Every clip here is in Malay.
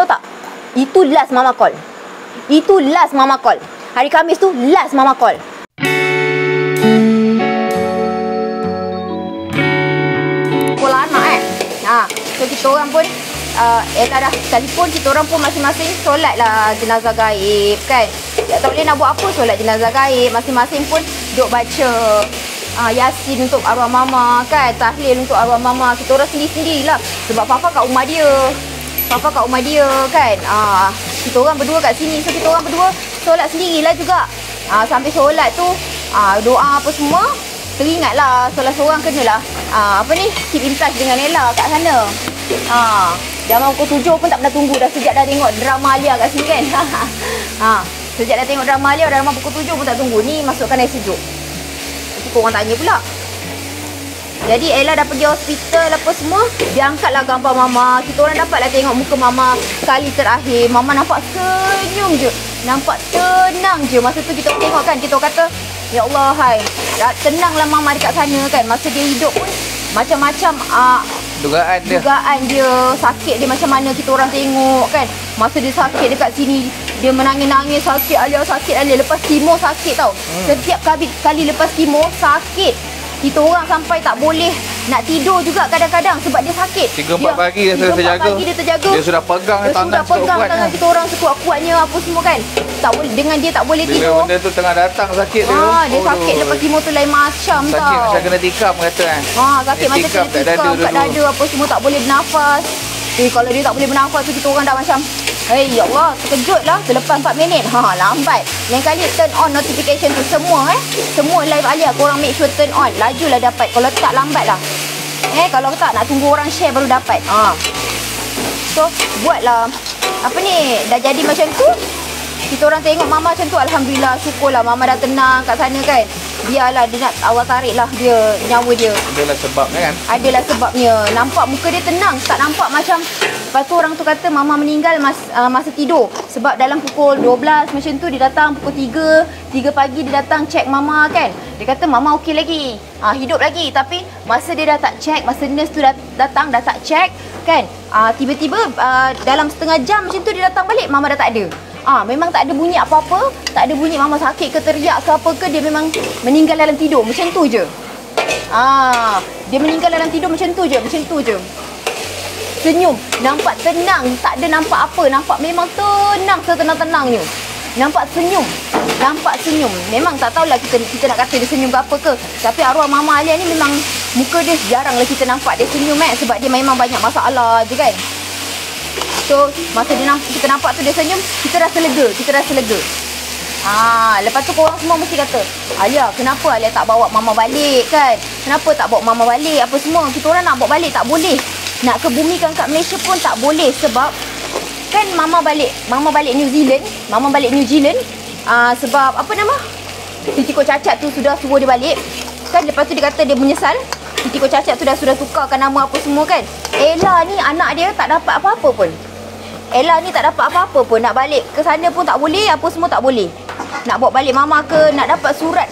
Tahu tak? Itu last Mama call. Itu last Mama call. Hari Khamis tu last Mama call. Sekolah anak so kita orang pun Ella dah telefon, kita orang pun masing-masing solat lah jenazah gaib kan. Tak boleh nak buat apa, solat jenazah gaib. Masing-masing pun duk baca Yasin untuk arwah Mama kan, tahlil untuk arwah Mama. Kita orang sendiri-sendiri lah. Sebab Papa kat rumah dia. Papa kat rumah dia kan. Kita orang berdua kat sini. So kita orang berdua solat sendirilah juga. Sampai solat tu doa apa semua, teringatlah solat seorang kenalah keep in touch dengan Ella kat sana. Dah pukul 7 pun tak pernah tunggu dah, sejak dah tengok drama Alia kat sini kan. Sejak dah tengok drama Alia, dah pukul 7 pun tak tunggu. Ni masukkan air sejuk. Nanti korang tanya pula. Jadi Ella dah pergi hospital apa semua, dia angkatlah gambar Mama. Kita orang dapatlah tengok muka Mama kali terakhir. Mama nampak senyum je, nampak tenang je. Masa tu kita tengok kan, kita kata ya Allah hai, tenanglah Mama dekat sana kan. Masa dia hidup pun macam-macam dugaan dia, sakit dia macam mana kita orang tengok kan. Masa dia sakit dekat sini, dia menangis-nangis, sakit Alia, sakit Alia. Lepas kemo sakit tau. Setiap kali lepas kemo sakit. Kita orang sampai tak boleh nak tidur juga kadang-kadang sebab dia sakit. 3-4 pagi dia terjaga. Dia sudah pegang tangan kita orang sekuat-kuatnya apa semua kan. Tak boleh, dengan dia tak boleh tidur. Bila benda tu tengah datang sakit dia. Dia sakit lepas kemo tu lain macam tau. Sakit macam kena tikam kata kan. Sakit macam kena tikam kat dada apa semua, tak boleh bernafas. Kalau dia tak boleh bernafas tu kita orang dah macam ya Allah, terkejut lah. Selepas 4 minit, lambat. Lain kali turn on notification tu semua semua live Alia, korang make sure turn on. Lajulah dapat. Kalau tak, lambat lah. Kalau tak, nak tunggu orang share baru dapat. So, buatlah dah jadi macam tu. Kita orang tengok Mama macam tu, alhamdulillah, syukurlah Mama dah tenang kat sana kan. Biarlah dia nak awal tarik lah dia, nyawa dia. Adalah sebabnya kan? Adalah sebabnya. Nampak muka dia tenang, tak nampak macam. Lepas tu orang tu kata Mama meninggal masa tidur. Sebab dalam pukul 12 macam tu dia datang, pukul 3 pagi dia datang check Mama kan. Dia kata Mama okey lagi, hidup lagi. Tapi masa dia dah tak check, masa nurse tu datang dah tak check kan. Tiba-tiba dalam setengah jam macam tu dia datang balik, Mama dah tak ada. Memang tak ada bunyi apa-apa. Tak ada bunyi Mama sakit ke teriak ke apa ke. Dia memang meninggal dalam tidur. Macam tu je. Dia meninggal dalam tidur macam tu je. Senyum. Nampak tenang. Tak ada nampak apa. Nampak memang tenang, setenang-tenangnya. Nampak senyum. Memang tak tahulah kita nak kata dia senyum ke apa ke. Tapi arwah Mama Alia ni memang muka dia jaranglah kita nampak dia senyum sebab dia memang banyak masalah je kan. So, masa kita nampak tu dia senyum, kita rasa lega. Lepas tu korang semua mesti kata, Alia, kenapa Alia tak bawa Mama balik kan? Kenapa tak bawa Mama balik apa semua? Kita orang nak bawa balik tak boleh. Nak kebumikan kat Malaysia pun tak boleh sebab kan Mama balik New Zealand. Sebab apa nama? Titi Ko Cacat tu sudah suruh dia balik. Kan lepas tu dia kata dia menyesal. Titi Ko Cacat tu sudah tukarkan nama apa semua kan. Ella ni anak dia tak dapat apa-apa pun. Nak balik ke sana pun tak boleh, apa semua tak boleh. Nak bawa balik Mama ke, nak dapat surat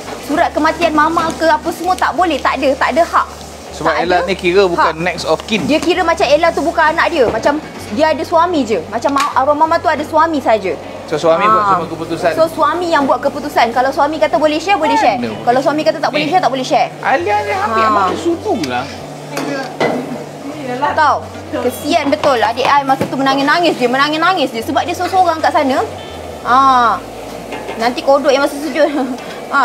kematian Mama ke, apa semua tak boleh, tak ada hak. Sebab Ella ni kira bukan next of kin. Dia kira macam Ella tu bukan anak dia, macam dia ada suami je. Macam arwah Mama tu ada suami saja. So suami buat semua keputusan. So suami yang buat keputusan. Kalau suami kata boleh share, boleh share. Kalau suami kata tak boleh share, tak boleh share. Alia ni hampir amat suku lah. Tahu, kesian betul adik I masa tu menangis-nangis je sebab dia seorang kat sana. Nanti kodok yang masa sujud.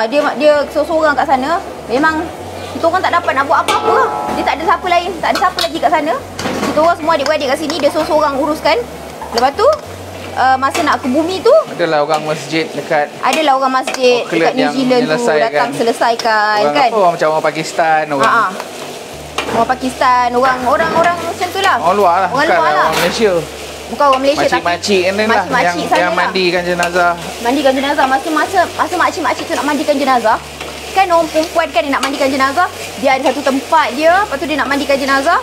Dia seorang kat sana. Memang kita orang tak dapat nak buat apa-apa. Dia tak ada siapa lain, tak ada siapa lagi kat sana. Kita orang semua adik-beradik kat sini, dia seorang uruskan. Lepas tu masa nak ke bumi tu, adalah orang masjid dekat dekat New Zealand tu datang selesaikan kan. Orang macam orang Pakistan, orang Pakistan, orang macam tu lah. Orang luar lah, orang Malaysia. Bukan orang Malaysia, makcik ni lah yang mandikan jenazah. Masa makcik tu nak mandikan jenazah, kan orang perempuan kan dia nak mandikan jenazah, dia ada satu tempat dia, lepas tu dia nak mandikan jenazah.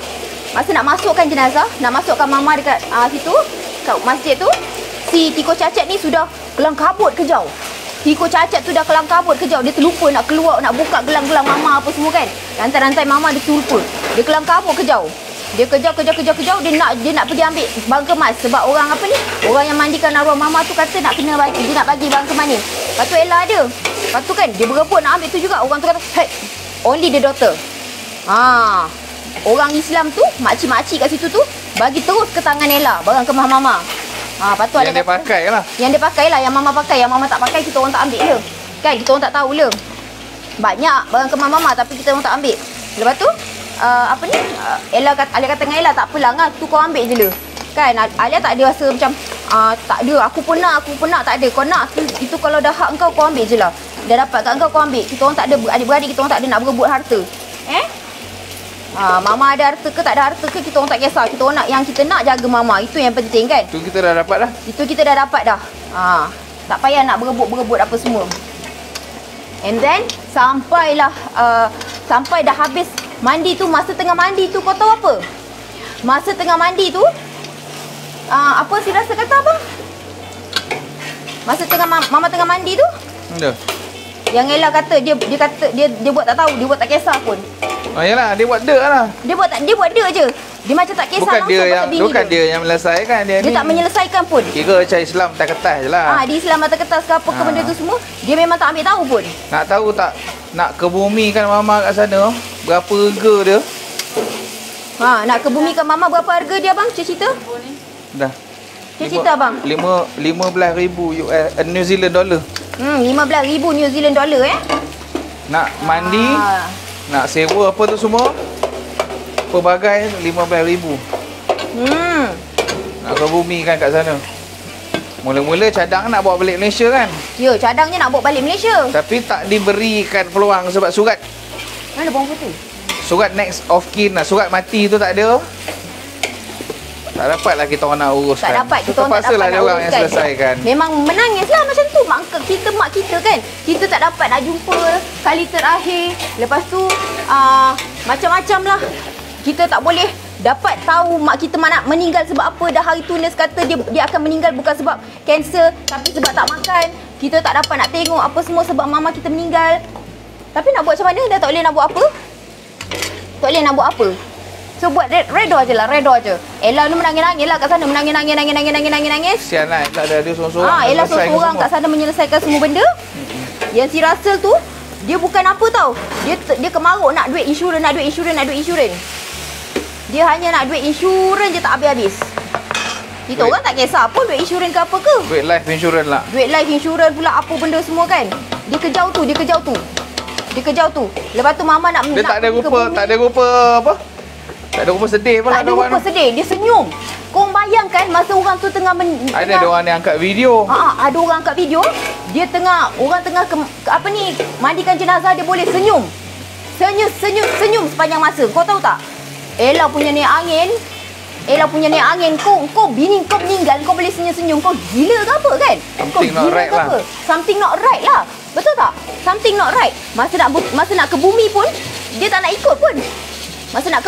Masa nak masukkan jenazah, nak masukkan Mama dekat situ, kat masjid tu, si Tiko Cacat ni sudah kelang kabut kejau. Tiko Cacat tu dah kelang kabut kejau. Dia terlupa nak keluar, nak buka gelang-gelang Mama apa semua kan. Rantai-rantai Mama dia terlupa. Dia kelang kabut kejau. Dia kejar. Dia nak pergi ambil bang kemas. Sebab orang apa ni? Orang yang mandikan arwah mama tu kata nak kena bagi. Dia nak bagi bang kemas ni. Lepas tu Ella ada. Lepas tu kan dia berebut nak ambil tu juga. Orang tu kata, hey, only the daughter. Orang Islam tu, makcik-makcik kat situ tu, bagi terus ke tangan Ella barang kemas mama. Lepas tu yang dia pakai lah. Yang dia pakai lah, yang mama pakai. Yang mama tak pakai, kita orang tak ambil le. Kan, kita orang tak tahu le. Banyak barang kemas mama tapi kita orang tak ambil. Lepas tu, Ella kata dengan Ella, tak apalah Ngah, tu kau ambil je le. Kan, Alia tak ada rasa macam, tak ada, aku pun nak, tak ada. Kau nak, itu kalau dah hak kau ambil je lah. Dah dapat kat kau ambil. Kita orang tak ada, adik-beradik kita orang tak ada nak berebut harta. Mama ada harta ke tak ada harta ke, kita orang tak kisah. Kita orang nak, yang kita nak jaga mama. Itu yang penting kan. Itu kita dah dapat dah. Itu kita dah dapat dah. Tak payah nak berebut apa semua. And then sampai dah habis mandi tu. Masa tengah mandi tu kau tahu apa? Masa tengah mandi tu apa si rasa kata abang? Masa tengah mama tengah mandi tu? Yang Ella kata dia buat tak tahu, dia buat tak kisah pun. Yalah, dia buat dek lah. Dia buat dek je. Dia macam tak kisah bukan dia yang menyelesaikan dia tak menyelesaikan pun. Kira macam Islam tak ketas je lah. Di Islam tak ketas ke apa ke benda tu semua, dia memang tak ambil tahu pun. Nak tahu tak, nak kebumikan mama kat sana berapa harga dia? Nak kebumikan mama berapa harga dia bang? Cerita? Dah. Cerita bang. 15,000 US New Zealand dollar. 15,000 New Zealand dollar Nak mandi, nak sewa apa tu semua, pelbagai 15,000. Nak kebumikan kat sana. Mula-mula cadang nak bawa balik Malaysia kan? Ya, cadangnya nak bawa balik Malaysia. Tapi tak diberikan peluang sebab surat. Mana bawang putih? Surat next of kin lah. Surat mati tu tak ada. Tak dapat lah kita orang nak uruskan. Tak dapat, kita orang tak dapat dia orang yang selesaikan. Memang menangis lah macam tu. Mak kita kan. Kita tak dapat nak jumpa kali terakhir. Lepas tu macam-macam lah. Kita tak boleh dapat tahu mak kita mana meninggal sebab apa. Dah hari tu nurse kata dia akan meninggal bukan sebab kanser, tapi sebab tak makan. Kita tak dapat nak tengok apa semua sebab mama kita meninggal. Tapi nak buat macam mana? Dah tak boleh nak buat apa. Tak boleh nak buat apa. So buat redor je lah, redor je. Ella ni menangis-nangis lah kat sana. Menangis. Kesian lah, tak ada dia seorang-seorang. Ella seorang-seorang kat sana menyelesaikan semua benda. Yang si Russell tu, dia bukan apa tau. Dia kemaruk nak duit insurans, nak duit insurans. Dia hanya nak duit insurans je tak habis-habis. Kita orang tak kisah pun duit insurans ke apa ke. Duit life insurans lah. Duit life insurans pula apa benda semua kan. Dia kejau tu. Lepas tu mama nak dia tak ada rupa apa? Tak ada rupa sedih pula. Tak ada rupa sedih. Dia senyum. Kau bayangkan masa orang tu tengah ada orang yang angkat video. Ada orang angkat video. Dia orang tengah mandikan jenazah, dia boleh senyum. Senyum sepanjang masa. Kau tahu tak? Ella punya ni angin. Kau bini kau meninggal, kau boleh senyum-senyum. Kau gila ke apa kan? Something not right lah. Something not right lah. Betul tak? Something not right. Masa nak ke bumi pun dia tak nak ikut pun. Dia tak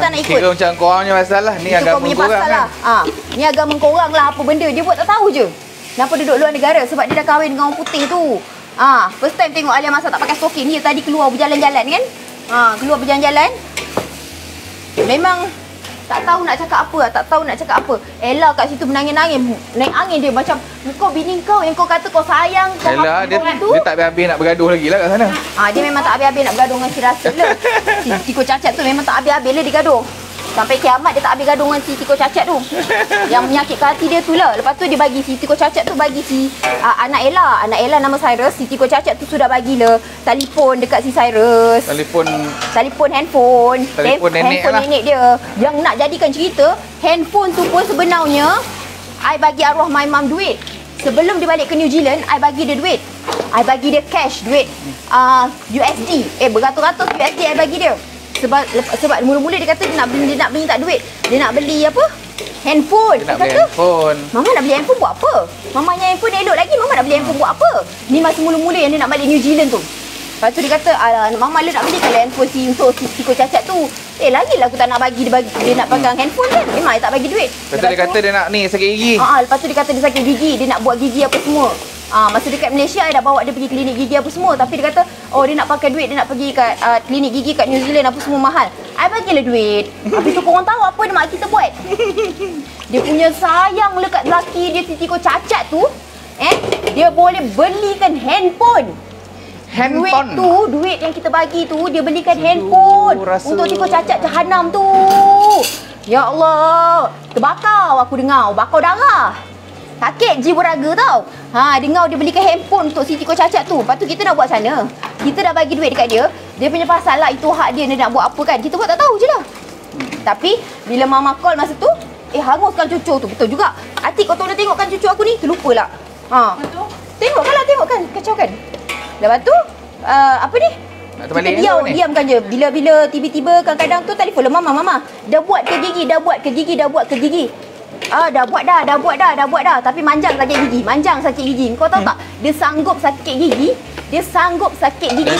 nak ikut. Kira macam korang punya masalah. Ni agama korang kan? Ni agama korang lah apa benda. Dia buat tak tahu je. Kenapa duduk luar negara? Sebab dia dah kahwin dengan orang putih tu. First time tengok Alia masak tak pakai stokin. Dia tadi keluar berjalan-jalan kan? Keluar berjalan-jalan. Memang tak tahu nak cakap apa. Ella kat situ menangis-nangis. Naik angin dia macam kau bini kau yang kau kata kau sayang kau. Ella dia tak habis-habis nak bergaduh lagi lah kat sana. Dia memang tak habis-habis nak bergaduh dengan si Russell lah. Si Tiko Cacat tu memang tak habis-habis lah dia gaduh. Sampai kiamat dia tak habis gaduh dengan si Tiko Cacat tu. Yang menyakitkan hati dia tu lah. Lepas tu dia bagi si Tiko Cacat tu bagi si anak Ella nama Cyrus. Si Tiko Cacat tu sudah bagilah telefon dekat si Cyrus. Telefon handphone nenek dia. Yang nak jadikan cerita, handphone tu pun sebenarnya I bagi arwah my mum duit. Sebelum dia balik ke New Zealand, I bagi dia duit. I bagi dia cash duit USD. Beratus-ratus USD I bagi dia. Sebab mula-mula dia kata dia nak beli tak duit. Dia nak beli apa? Handphone. Dia nak beli handphone. Mama nak beli handphone buat apa? Mamanya handphone elok lagi. Mama nak beli handphone buat apa? Ni masa mula-mula yang dia nak balik New Zealand tu. Lepas tu dia kata, Mama nak beli kalau handphone untuk si Tiko Cacat tu. Lagilah aku tak nak bagi dia nak pegang handphone kan. Memang dia tak bagi duit. Lepas tu dia kata dia nak ni sakit gigi. Lepas tu dia kata dia sakit gigi. Dia nak buat gigi apa semua. Masa dekat Malaysia I dah bawa dia pergi klinik gigi apa semua. Tapi dia kata, oh dia nak pakai duit, dia nak pergi kat klinik gigi kat New Zealand apa semua mahal. I bagilah duit. Habis tu korang tahu apa yang mak kita buat? Dia punya sayang lekat lelaki dia Tiko cacat tu. Dia boleh belikan handphone. Duit yang kita bagi tu, dia belikan handphone untuk Tiko cacat jahanam tu. Ya Allah, terbakar aku dengar, bakar darah. Sakit jiwa raga tau. Dengar dia belikan handphone untuk si Tiko cacat tu. Lepas tu kita nak buat macam mana? Kita dah bagi duit dekat dia. Dia punya pasal lah, itu hak dia nak buat apa kan. Kita buat tak tahu je lah. Tapi bila mama call masa tu, hanguskan cucu tu. Betul juga. Atik kau tak tengokkan cucu aku ni? Terlupa lah. Tengok kan. Kacau kan. Lepas tu, apa ni? Kita diamkan je. Bila tiba-tiba kadang-kadang tu telefon lah, mama. Dah buat ke gigi. Dah buat ke gigi. Dah buat dah. Tapi manjang sakit gigi. Kau tahu tak? Dia sanggup sakit gigi. Tahan sakit gigi.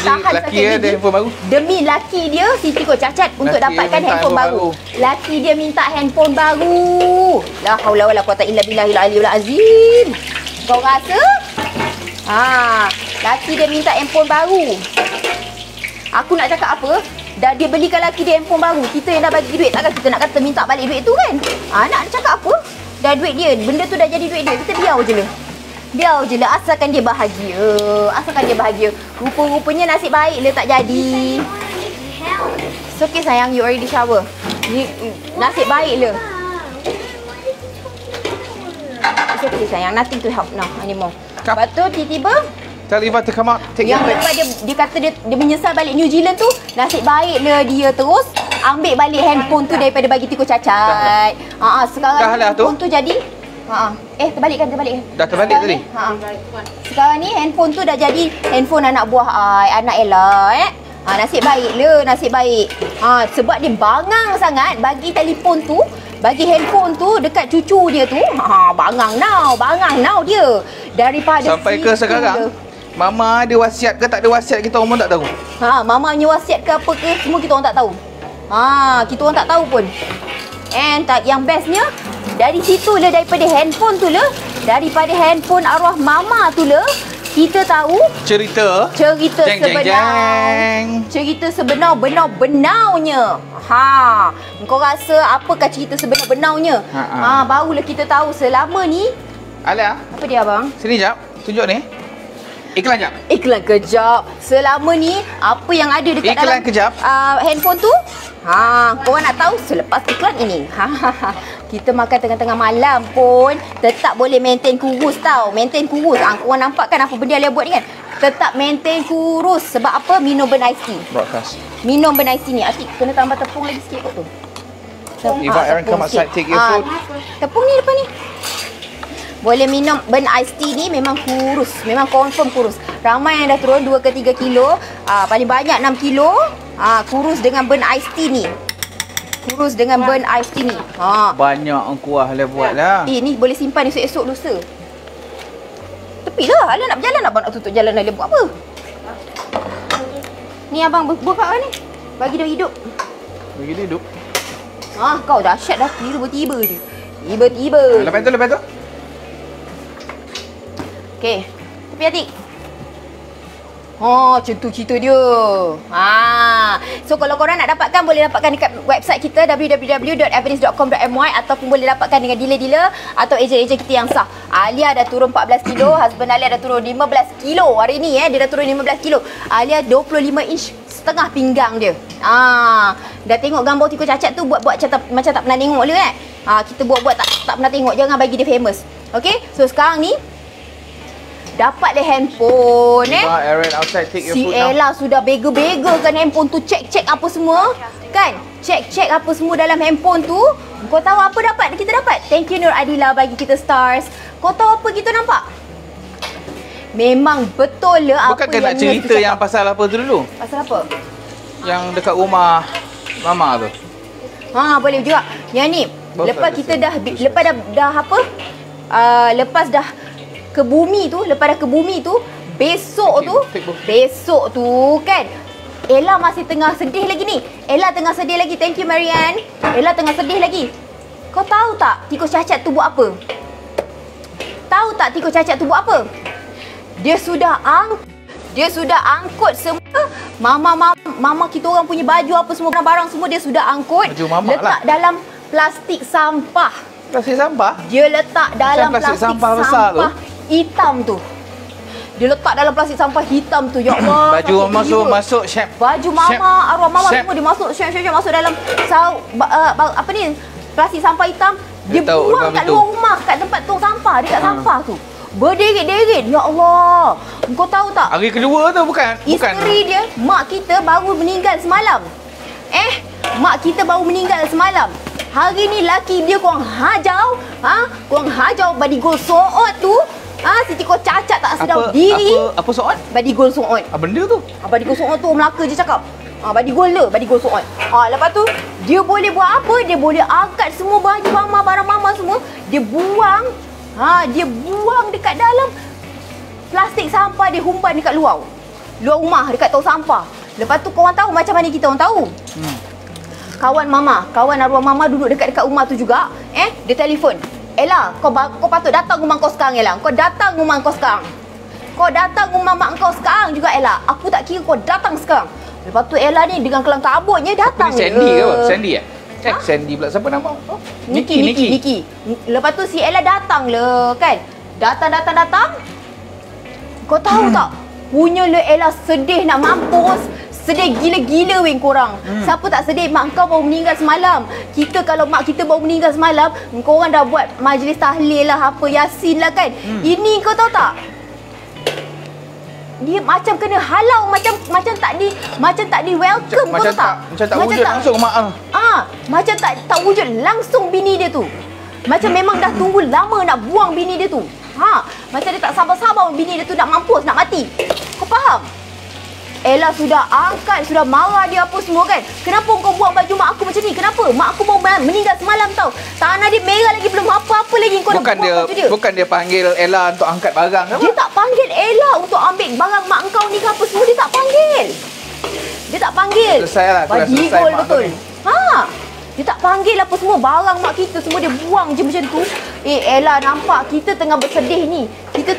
Demi laki dia, si Tiko cacat untuk dapatkan handphone baru. Laki dia minta handphone baru. La haula wala quwata illa billahil aliyul azim. Kau rasa? Laki dia minta handphone baru. Aku nak cakap apa? Dah dia belikan laki dia handphone baru. Kita yang dah bagi duit. Takkan kita nak kata minta balik duit tu kan? Nak cakap apa? Dah duit dia. Benda tu dah jadi duit dia. Kita biar je lah. Asalkan dia bahagia. Rupa-rupanya nasib baik le tak jadi. It's okay sayang. You already shower. Nasib baik le. It's okay sayang. Nothing to help now anymore. Lepas tu tiba-tiba tell Eva to come out, take your break. Dia kata dia menyesal balik New Zealand tu. Nasib baiklah dia terus ambil balik handphone tu daripada bagi Tiko cacat. Sekarang handphone tu jadi terbalikkan. Dah terbalik tadi? Sekarang ni handphone tu dah jadi handphone anak buah anak Ella. Nasib baik. Sebab dia bangang sangat bagi telefon tu, bagi handphone tu dekat cucu dia tu. Bangang now dia. Daripada sampai ke sekarang Mama ada wasiat ke tak ada wasiat, kita orang pun tak tahu. Mama punya wasiat ke apa ke, semua kita orang tak tahu. Kita orang tak tahu pun. And yang bestnya, dari situ lah, daripada handphone tu lah, daripada handphone arwah mama tu lah, kita tahu cerita sebenar-benarnya. Kau rasa apakah cerita sebenar-benarnya? Barulah kita tahu selama ni. Alia, apa dia abang? Sini jap, tunjuk ni. Iklan kejap. Selama ni apa yang ada dekat dalam handphone tu? Korang nak tahu selepas iklan ini. Kita makan tengah-tengah malam pun tetap boleh maintain kurus tau. Korang nampak kan apa benda Alia buat ni kan? Tetap maintain kurus. Sebab apa? Minum burn iced tea. Minum burn iced tea ni. Atik kena tambah tepung lagi sikit kot tu. Eva, Aaron come outside, take your food. Tepung ni depan ni. Boleh minum burn iced tea ni, memang kurus. Memang confirm kurus. Ramai yang dah turun 2 ke 3 kilo. Paling banyak 6 kilo. Kurus dengan burn iced tea ni. Banyak kuah Alia buat lah. Ni boleh simpan esok-esok lusa. Tepilah. Alia nak berjalan, abang nak tutup jalan Alia buat apa? Ni abang buka ni. Bagi dia hidup. Kau dahsyat dah. Tiba-tiba je. Lepas tu. Okey. Tepi Atik. Macam tu cerita dia. So kalau korang nak dapatkan, boleh dapatkan dekat website kita www.avenis.com.my ataupun boleh dapatkan dengan dealer-dealer atau ejen-ejen kita yang sah. Alia dah turun 14 kilo, husband Alia dah turun 15 kilo hari ni. Dia dah turun 15 kilo. Alia 25 inch setengah pinggang dia. Dah tengok gambar Tiko cacat tu, buat macam tak pernah tengok dia kan. Kita buat tak pernah tengok, jangan bagi dia famous. Okay, so sekarang ni dapat dia handphone Aaron outside, take your si food Ella now. Sudah bega-begakan handphone tu, check apa semua kan, check apa semua dalam handphone tu. Kau tahu apa kita dapat? Thank you Nur Adila bagi kita stars. Kau tahu apa kita nampak? Memang betul lah apa yang nak cerita yang pasal apa tu dulu? Pasal apa? Yang dekat rumah mama tu. Boleh juga. Yang ni lepas kita dah apa? Lepas dah ke bumi tu, besok tu kan, Ella masih tengah sedih lagi ni. Thank you Marianne. Ella tengah sedih lagi. Kau tahu tak Tiko cacat tu buat apa? Dia sudah angkut semua mama kita orang punya baju apa semua barang semua dia sudah angkut. Baju mamak letak dalam plastik sampah. Plastik sampah? Dia letak dalam plastik sampah besar tu. Hitam tu. Dia letak dalam plastik sampah hitam tu. Ya Allah. Baju masuk syap. Baju mama, arwah mama semua dia masuk syap masuk dalam apa ni? Plastik sampah hitam. Dia buang kat luar rumah, kat tempat tong sampah, dekat sampah tu. Berderet-deret. Ya Allah. Kau tahu tak? Hari kedua tu bukan? Isteri dia, mak kita baru meninggal semalam. Mak kita baru meninggal semalam. Hari ni laki dia korang hajau. Korang hajau body gold soot tu. Siti kau cacat tak sedar diri. Apa soot? Body gold soot. Benda tu? Body gold soot tu Melaka je cakap. Body gold le, body gold soot. Lepas tu, dia boleh buat apa? Dia boleh angkat semua baju mama, barang mama semua. Dia buang. Dia buang dekat dalam plastik sampah, dia humban dekat luar rumah, dekat tong sampah. Lepas tu korang tahu macam mana kita orang tahu? Kawan arwah mama duduk dekat rumah tu juga. Dia telefon. Ella, kau patut datang rumah kau sekarang, Ella. Kau datang rumah kau sekarang. Kau datang rumah mak kau sekarang juga, Ella. Aku tak kira kau datang sekarang. Lepas tu Ella ni dengan kelang kabutnya datang. Sandy ke apa? Sandy Sandy pula. Siapa nama? Niki. Lepas tu si Ella datang le kan. Datang. Kau tahu tak? Punya le Ella sedih nak mampus. Sedih gila-gila weh korang. Siapa tak sedih mak kau baru meninggal semalam. Kita kalau mak kita baru meninggal semalam, korang dah buat majlis tahlil lah, apa yasin lah kan. Ini kau tahu tak? Dia macam kena halau, macam tak di welcome, kau tahu tak? Macam tak wujud langsung mak. Macam tak wujud langsung bini dia tu. Macam memang dah tunggu lama nak buang bini dia tu. Macam dia tak sabar-sabar bini dia tu nak mampus, nak mati. Kau faham? Ella sudah angkat, sudah marah dia apa semua kan. Kenapa kau buang baju mak aku macam ni? Kenapa? Mak aku baru meninggal semalam tau. Tanah dia merah lagi, belum apa-apa lagi kau dah buang baju dia. Bukan dia panggil Ella untuk angkat barang ke apa? Dia tak panggil Ella untuk ambil barang mak kau ni ke apa semua. Dia tak panggil. Selesai lah. Bajigol betul. Dia tak panggil apa semua. Barang mak kita semua dia buang je macam tu. Ella nampak kita tengah bersedih ni. Kita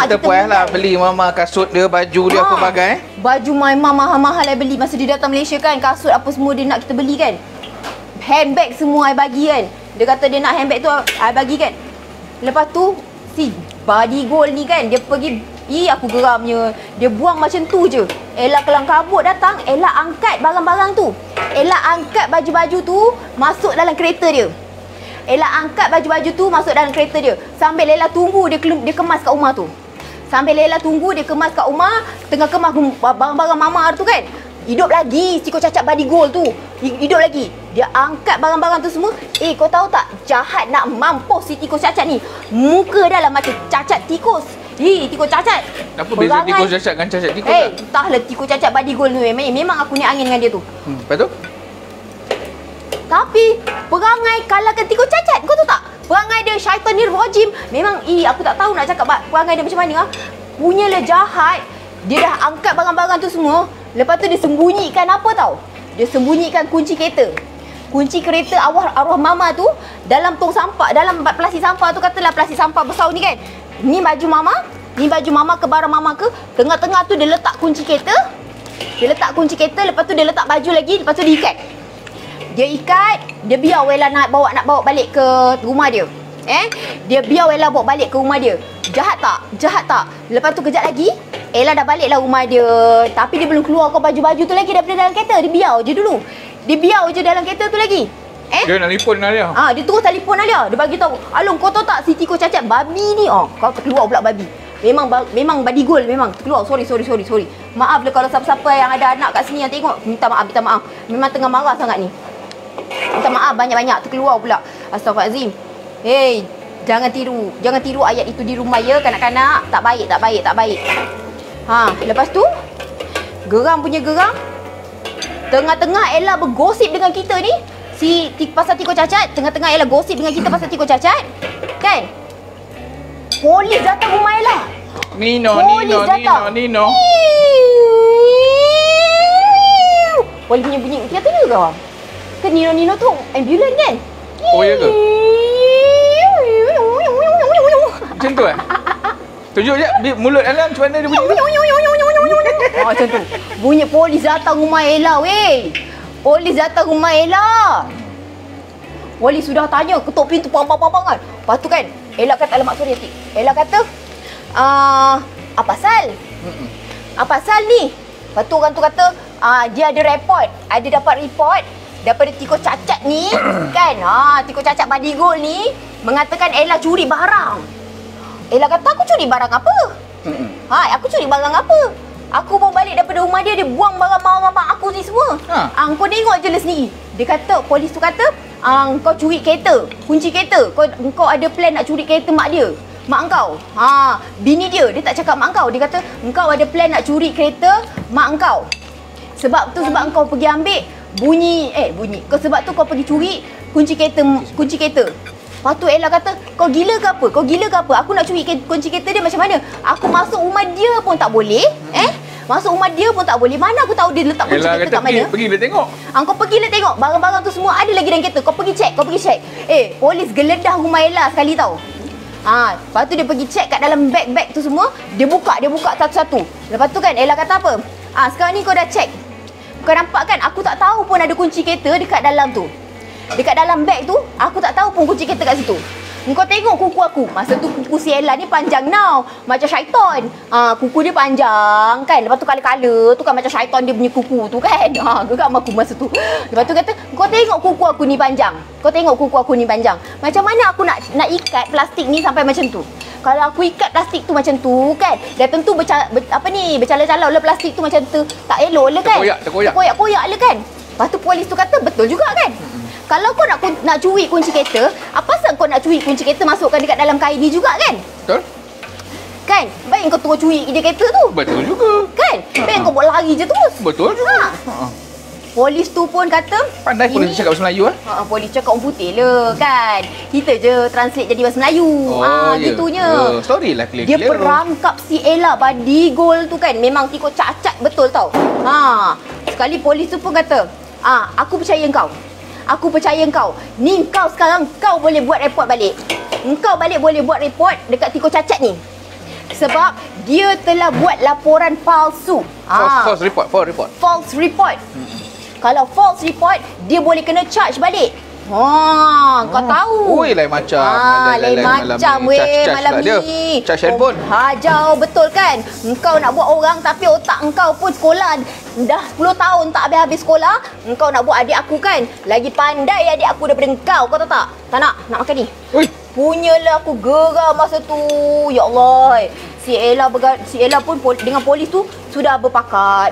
Kita puas lah beli mama kasut dia, baju dia apa bagai. Baju mama mahal-mahal I beli masa dia datang Malaysia kan. Kasut apa semua dia nak kita beli kan. Handbag semua I bagi kan. Dia kata dia nak handbag tu I bagi kan. Lepas tu si body gold ni kan, dia pergi, aku geramnya. Dia buang macam tu je. Ella kelang kabut datang, Ella angkat barang-barang tu. Ella angkat baju-baju tu masuk dalam kereta dia. Sambil Ella tunggu dia kemas kat rumah tu. Tengah kemas barang-barang mama tu kan. Hidup lagi si kau cacat body gold tu. Hidup lagi. Dia angkat barang-barang tu semua. Kau tahu tak, jahat nak mampus si tikus cacat ni. Muka dah lah macam cacat tikus. Tikus cacat. Apa beza tikus cacat dengan cacat tikus? Entahlah tikus cacat body gold ni. Memang aku ni angin dengan dia tu. Lepas tu? Tapi perangai kalahkan tikus cacat. Kau tahu tak? Perangai dia syaitanir rajim. Memang aku tak tahu nak cakap perangai dia macam mana. Punya le jahat. Dia dah angkat barang-barang tu semua. Lepas tu dia sembunyikan apa tau? Dia sembunyikan kunci kereta. Kunci kereta arwah mama tu dalam tong sampah, dalam plastik sampah tu, katalah plastik sampah besar ni kan. Ni baju mama ke barang mama ke. Tengah-tengah tu dia letak kunci kereta. Lepas tu dia letak baju lagi. Lepas tu dia ikat. Dia biar Ella nak bawa balik ke rumah dia. Dia biar Ella bawa balik ke rumah dia. Jahat tak? Lepas tu kejap lagi Ella dah baliklah rumah dia. Tapi dia belum keluar baju-baju tu lagi daripada dalam kereta. Dia biar je dulu. Dalam kereta tu lagi. Dia nak telefon Alia. Dia terus telefon Alia. Dia bagi tahu, "Along, kau tahu tak si tikus cacat babi ni?" Kau terkeluar pula babi. Memang body gold memang terkeluar. Sorry. Maaf lah kalau siapa-siapa yang ada anak kat sini yang tengok. Minta maaf. Memang tengah marah sangat ni. Minta maaf banyak-banyak, terkeluar pula. Astaghfirullahalazim. Jangan tiru ayat itu di rumah ya kanak-kanak. Tak baik. Lepas tu geram. Tengah-tengah Ella bergosip dengan kita ni pasal tikus cacat. Tengah-tengah Ella gosip dengan kita pasal tikus cacat kan. Polis datang rumah Ella. Nino. Polis punya bunyi kereta ni ke? Kan Nino tu ambulans kan? Oh ya ke? Macam tu Tunjuk je mulut Alam macam mana dia bunyi. Macam tu. Bunyi polis datang rumah Ella weh. Polis datang rumah Ella. Polis sudah tanya, ketuk pintu pam kan. Lepas tu kan, Ella kata, alamak sorry Atik. Ella kata, apa pasal? Apa pasal ni? Lepas tu orang tu kata, dia ada report. Ada dapat report daripada tikus cacat ni. Kan, tikus cacat body gold ni mengatakan Ella curi barang. Ella kata, aku curi barang apa? Aku curi barang apa? Aku bawa balik daripada rumah dia, dia buang barang mak aku ni semua. Kau tengok je lah sendiri. Dia kata, polis tu kata, kau curi kereta, kunci kereta. Kau ada plan nak curi kereta mak dia. Mak engkau. Bini dia tak cakap mak engkau. Dia kata, engkau ada plan nak curi kereta mak engkau. Sebab tu, sebab engkau pergi ambil bunyi. Sebab tu kau pergi curi kunci kereta. Lepas tu Ella kata, kau gila ke apa? Aku nak curi kunci kereta dia macam mana? Aku masuk rumah dia pun tak boleh. Masuk rumah dia pun tak boleh. Mana aku tahu dia letak kunci kereta kat mana? Pergilah tengok. Kau pergilah tengok. Barang-barang tu semua ada lagi dalam kereta. Kau pergi check. Polis geledah rumah Ella sekali tau. Lepas tu dia pergi check kat dalam beg-beg tu semua. Dia buka satu-satu. Lepas tu kan Ella kata apa? Sekarang ni kau dah check. Kau nampak kan, aku tak tahu pun ada kunci kereta dekat dalam tu. Dekat dalam beg tu, aku tak tahu pun kunci kereta kat situ. Kau tengok kuku aku. Masa tu kuku si Ella ni panjang now. Macam syaitan. Kuku dia panjang kan. Lepas tu kala-kala tu kan macam syaitan dia punya kuku tu kan. Geram aku masa tu. Lepas tu kata, kau tengok kuku aku ni panjang. Macam mana aku nak ikat plastik ni sampai macam tu? Kalau aku ikat plastik tu macam tu kan, dah tentu bercala-cala lah plastik tu macam tu. Tak elok lah kan. Terkoyak-koyak lah kan. Lepas tu polis tu kata, betul juga kan. Kalau kau nak curi kunci kereta, apa pasal kau nak curi kunci kereta masukkan dekat dalam kain ni juga kan? Betul. Kan? Baik kau tunggu curi dia kereta tu. Betul juga. Kan? Baik kau buat lari je terus. Betul juga. Polis tu pun kata, pandai polis cakap bahasa Melayu polis cakap orang putih lah kan. Kita je translate jadi bahasa Melayu. Gitunya. Story lah clear. Dia perangkap si Ella body gold tu kan. Memang tikus cacat betul tau. Sekali polis tu pun kata, aku percaya kau. Ni kau sekarang kau boleh buat report balik. Engkau balik boleh buat report dekat tikus cacat ni. Sebab dia telah buat laporan palsu. False report. Kalau false report, dia boleh kena charge balik. Kau tahu. Lain macam. Lain macam malam ni. Charge handphone. Hajau betul kan? Engkau nak buat orang tapi otak engkau pun sekolah dah 10 tahun tak habis-habis sekolah. Engkau nak buat adik aku kan? Lagi pandai adik aku daripada engkau. Kau tahu tak? Tak nak makan ni. Punyalah aku geram masa tu. Ya Allah. Si Ella pun dengan polis tu sudah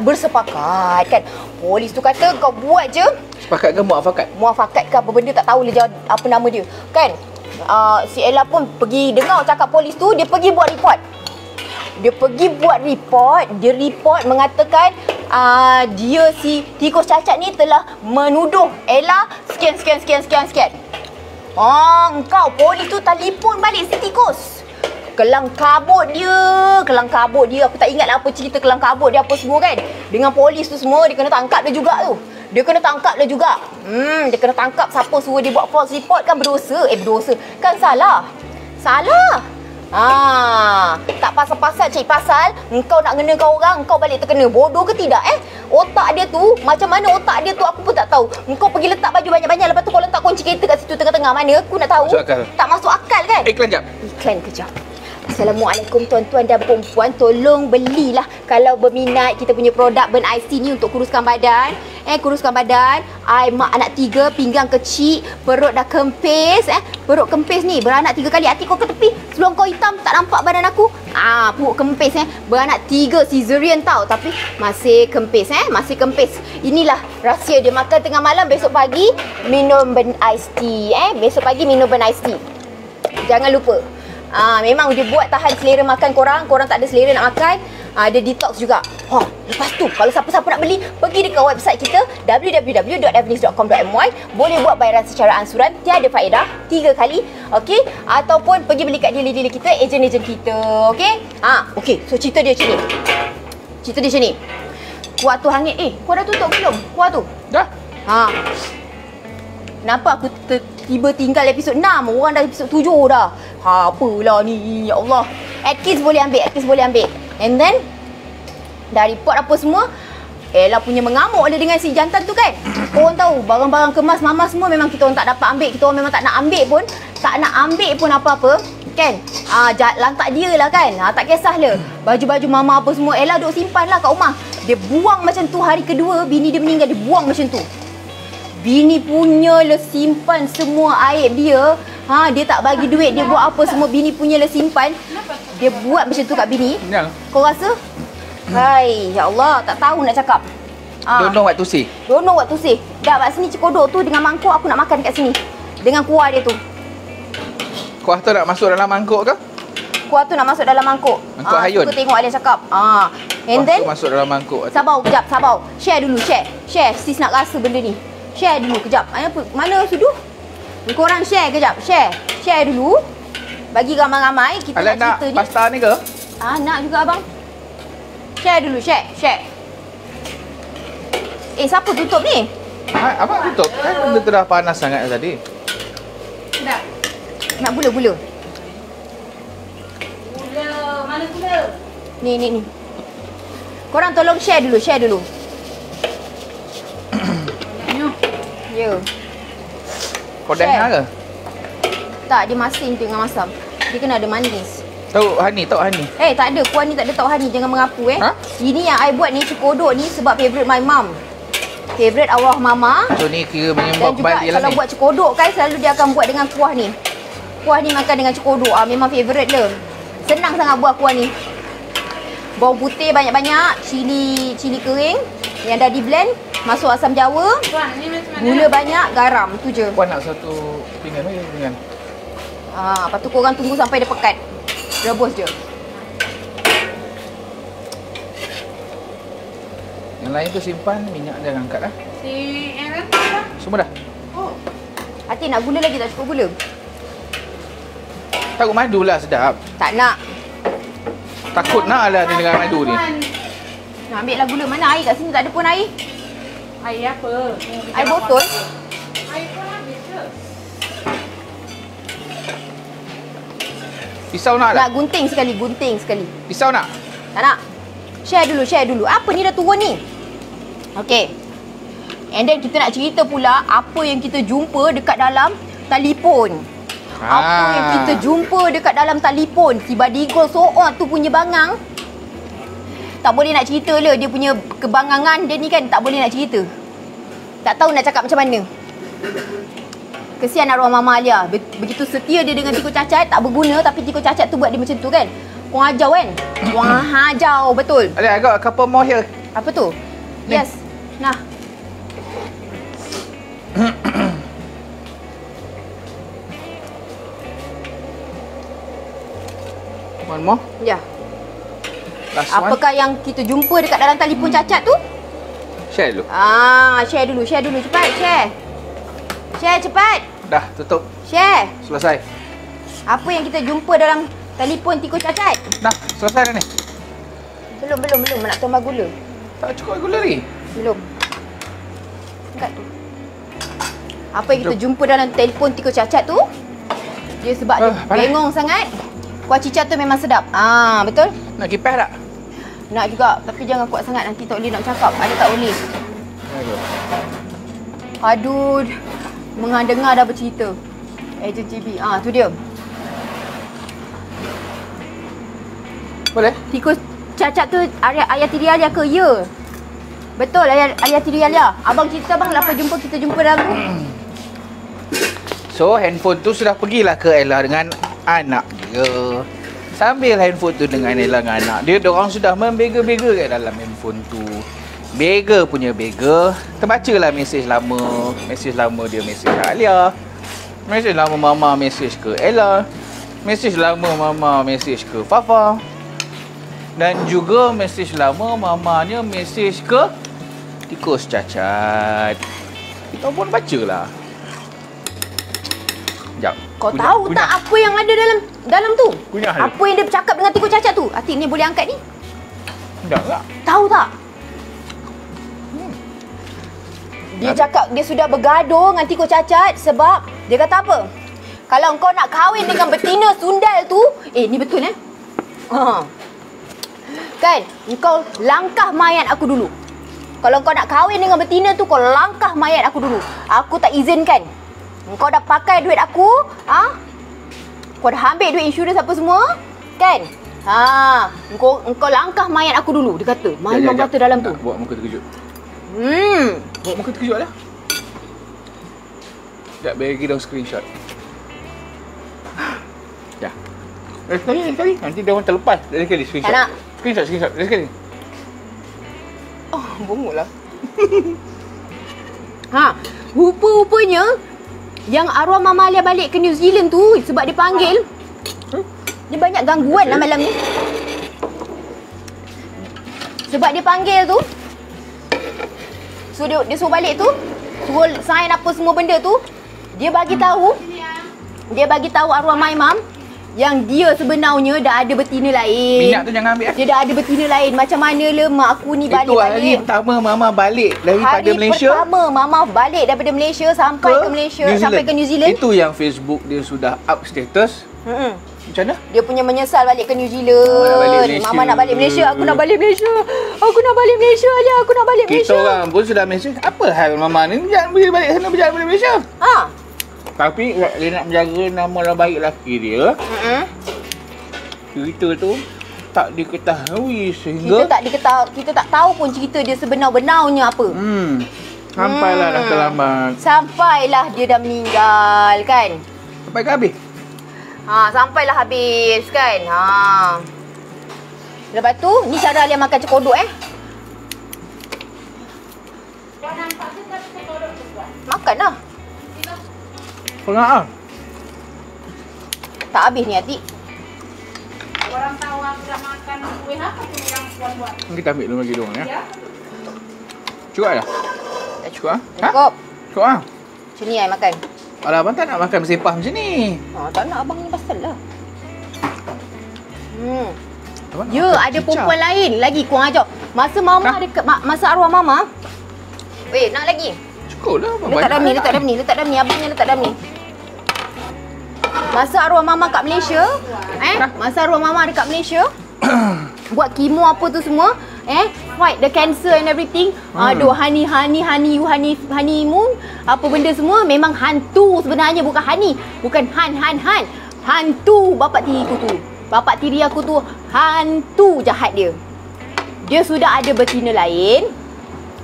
bersepakat kan. Polis tu kata kau buat je. Sepakat ke muafakat? Muafakat ke apa benda tak tahu lah apa nama dia. Kan? Si Ella pun pergi dengar cakap polis tu, dia pergi buat report. Dia report mengatakan dia si tikus cacat ni telah menuduh Ella sekian. Kau polis tu telefon balik si tikus. Kelang kabut dia. Aku tak ingat lah apa cerita kelang kabut dia apa semua kan. Dengan polis tu semua, dia kena tangkap dia juga tu. Dia kena tangkap siapa suruh dia buat false report kan berdosa. Berdosa. Kan salah. Tak pasal-pasal cik pasal. Engkau nak ngenakan orang, engkau balik terkena. Bodoh ke tidak Otak dia tu, macam mana otak dia tu aku pun tak tahu. Engkau pergi letak baju banyak-banyak, lepas tu kau letak kunci kereta kat situ tengah-tengah. Mana aku nak tahu. Tak masuk akal kan. Iklan kejap. Assalamualaikum tuan-tuan dan perempuan. Tolong belilah kalau berminat kita punya produk Burn IC ni untuk kuruskan badan. Ai mak anak 3, pinggang kecil, perut dah kempis. Perut kempis ni beranak 3 kali. Hati kau ke tepi. Sebelum kau hitam tak nampak badan aku. Perut kempis beranak 3 cesarean tau, tapi masih kempis Inilah rahsia dia. Makan tengah malam, besok pagi minum Burn Ice Tea. Besok pagi minum Burn Ice Tea. Jangan lupa. Memang dia buat tahan selera makan korang tak ada selera nak makan. Dia detox juga. Lepas tu kalau siapa-siapa nak beli, pergi dekat website kita www.avenis.com.my. Boleh buat bayaran secara ansuran, tiada faedah 3 kali. Okey, ataupun pergi beli kat dealer-dealer kita, ejen-ejen kita. Okey, so cerita dia macam ni. Kuah tu hangit. Kau dah tutup belum kuah tu? Dah. Kenapa aku tiba tinggal episod 6? Orang dah episod 7 dah. Apalah ni, ya Allah. Atkins boleh ambil. And then dah report apa semua, Ella punya mengamuk dia dengan si jantan tu kan. Korang tahu barang-barang kemas mama semua memang kita orang tak dapat ambil. Kita orang memang tak nak ambil pun apa-apa kan. Lantak dia lah kan. Tak kisahlah. Baju-baju mama apa semua Ella duk simpan lah kat rumah. Dia buang macam tu hari kedua bini dia meninggal, dia buang macam tu. Bini punya lah simpan semua aib dia. Dia tak bagi duit, dia buat apa semua bini punya lah simpan. Dia buat macam tu kat bini. Kau rasa? Hai, ya Allah, tak tahu nak cakap. Don't know what to say. Dah kat sini cekodok tu dengan mangkuk aku nak makan kat sini. Dengan kuah dia tu. Kuah tu nak masuk dalam mangkuk ke? Kuah tu nak masuk dalam mangkuk. Mangkuk hayun. Aku tengok dia cakap. And then masuk dalam mangkuk. Sabar kejap, sabar. Share dulu, share. Sis nak rasa benda ni. Share dulu kejap. Mana sudu? Korang share kejap. Share dulu. Bagi ramai-ramai kita nak cerita ni. Pasta ni ke? Nak juga abang. Share dulu, share. Siapa tutup ni? Abang tutup. Kan benda tu dah panas sangat tadi. Sedap. Nak gula. Gula, mana gula? Ni. Korang tolong share dulu. Ya. Kau dah nak ke? Tak, dia masin tu dengan masam. Dia kena ada manis. Tahu Hani. Tak ada. Kuah ni tak ada tahu Hani. Jangan mengaku Ini yang I buat ni, cekodok ni sebab favourite my mum. Favourite arwah mama. So ni kira menyembah kembali lah ni. Dan juga kalau buat cekodok kan, selalu dia akan buat dengan kuah ni. Kuah ni makan dengan cekodok. Memang favourite dia. Senang sangat buat kuah ni. Bawang putih banyak-banyak. Cili kering yang dah di blend. Masuk asam jawa. Gula banyak, garam. Tu je. Puan nak satu pinggan. Lepas tu korang tunggu sampai dia pekat. Rebus je. Yang lain tu simpan, minyak jangan angkat lah. Si Aaron Semua dah. Hati nak gula lagi tak cukup gula? Takut madu lah sedap. Tak nak. Takut nak lah ni dengan madu ni. Nak ambil lah gula. Mana air kat sini? Tak ada pun air. Air apa? Air botol. Air pun habis ke? Pisau nak tak? Nak gunting sekali. Pisau nak? Tak nak. Share dulu. Apa ni dah turun ni? Okay. And then kita nak cerita pula apa yang kita jumpa dekat dalam telefon. Apa yang kita jumpa dekat dalam telefon. Si Badigol Soot tu punya bangang. Tak boleh nak cerita lah. Dia punya kebangangan dia ni kan tak boleh nak cerita. Tak tahu nak cakap macam mana. Kesian arwah Mama Alia. Begitu setia dia dengan tikus cacat, tak berguna tapi tikus cacat tu buat dia macam tu kan. Kurang ajar kan? Kurang ajar betul. I got a couple more here. Apa tu? Ni. Yes. Nah. One more. Ya. Last Apakah yang kita jumpa dekat dalam telefon cacat tu? Share dulu. Share dulu cepat, share. Share cepat. Dah, tutup. Share. Selesai. Apa yang kita jumpa dalam telefon tikus cacat? Dah, selesai dah ni. Belum. Nak tambah gula. Tak cukup gula lagi. Belum. Angkat tu. Apa yang kita jumpa dalam telefon tikus cacat tu? Dia sebab dia bengong sangat. Kuah cicah tu memang sedap. Betul? Nak kipas tak? Nak juga. Tapi jangan kuat sangat. Nanti tak boleh nak cakap. Ada tak boleh. Aduh. Mendengar dah bercerita. Ejen GB. Tu dia. Boleh? Tikus cacat tu ayah Tiri Alia ke? Ya. Betul ayah Tiri Alia. Abang cerita bang lepas kita jumpa dalam tu. So handphone tu sudah pergilah ke Ella dengan anak dia. Sambil handphone tu dengan Ella dengan anak dia, diorang sudah membega-bega kat dalam handphone tu. Bega punya bega. Terbacalah mesej lama. Mesej lama dia mesej Alia. Mesej lama mama mesej ke Ella. Mesej lama mama mesej ke Fafa. Dan juga mesej lama mamanya mesej ke tikus cacat. Kita pun bacalah. Sekejap. Kau tahu tak apa yang ada dalam tu? Kunyah dia. Apa yang dia bercakap dengan tikus cacat tu? Atik ni boleh angkat ni? Sekejap tak? Tahu tak? Dia cakap dia sudah bergaduh dengan tikus cacat sebab dia kata apa? Kalau kau nak kahwin dengan betina sundal tu, ni betul Kan, kau langkah mayat aku dulu. Kalau kau nak kahwin dengan betina tu, kau langkah mayat aku dulu. Aku tak izinkan. Kau dah pakai duit aku, kau dah ambil duit insurans apa semua, kan? Engkau langkah mayat aku dulu, dia kata. Mam kata dalam tu. Buat muka terkejut. Buat muka terkejut lah. Sekejap, bagi dah screenshot. Ya. Sekali. Nanti dia orang terlepas. Dari sekali screenshot. Tak nak. Screenshot. Dari sekali. Oh, bongok lah. Rupa-rupanya yang arwah Mama Alia balik ke New Zealand tu sebab dia panggil. Dia banyak gangguan lah malam ni. Sebab dia panggil tu. So dia suruh balik tu, suruh sign apa semua benda tu. Dia bagi tahu arwah my mum yang dia sebenarnya dah ada betina lain. Minyak tu jangan ambil. Dia dah ada betina lain. Macam mana le mak aku ni balik-balik. Itu hari pertama Mama balik daripada Malaysia. Hari pertama Mama balik daripada Malaysia sampai ke Malaysia, sampai ke New Zealand. Itu yang Facebook dia sudah up status. Macam mana? Dia punya menyesal balik ke New Zealand. Mama nak balik Malaysia. Aku nak balik Malaysia. Aku nak balik Malaysia je. Aku nak balik Malaysia. Kita orang pun sudah Malaysia. Apa hal Mama ni? Jangan boleh balik sana, berjalan balik Malaysia. Tapi dia nak menjaga nama baik lelaki dia. Cerita tu tak diketahui sehingga kita tak tahu pun cerita dia sebenar-benarnya apa. Sampailah dah terlambat. Sampailah dia dah meninggal kan. Sampai ke habis. Sampailah habis kan. Lepas tu ni cara Alia makan cekodok Kau nampak ke cekodok tu buat? Makan lah. Pengak lah. Tak habis ni Atik. Orang tahu aku dah makan kuih apa tu yang puan buat. Kita ambil dulu lagi dong ya. Cukup dah? Cukup ah? Cukup. Cukup ah. Macam ni I makan. Alah, abang tak nak makan bersepah macam ni. Tak nak abang ni pasal lah. Ya, ada perempuan lain lagi kurang ajar. Masa Mama dekat masa arwah Mama. Weh, nak lagi? Cukup lah. Letak dalam ni. Abangnya letak dalam ni. Masa arwah Mama kat Malaysia, masa arwah Mama dekat Malaysia, buat kemo apa tu semua, fight the cancer and everything. Aduh, honeymoon, apa benda semua memang hantu sebenarnya, bukan honey, bukan han. Hantu bapak tiri aku tu hantu jahat dia. Dia sudah ada betina lain.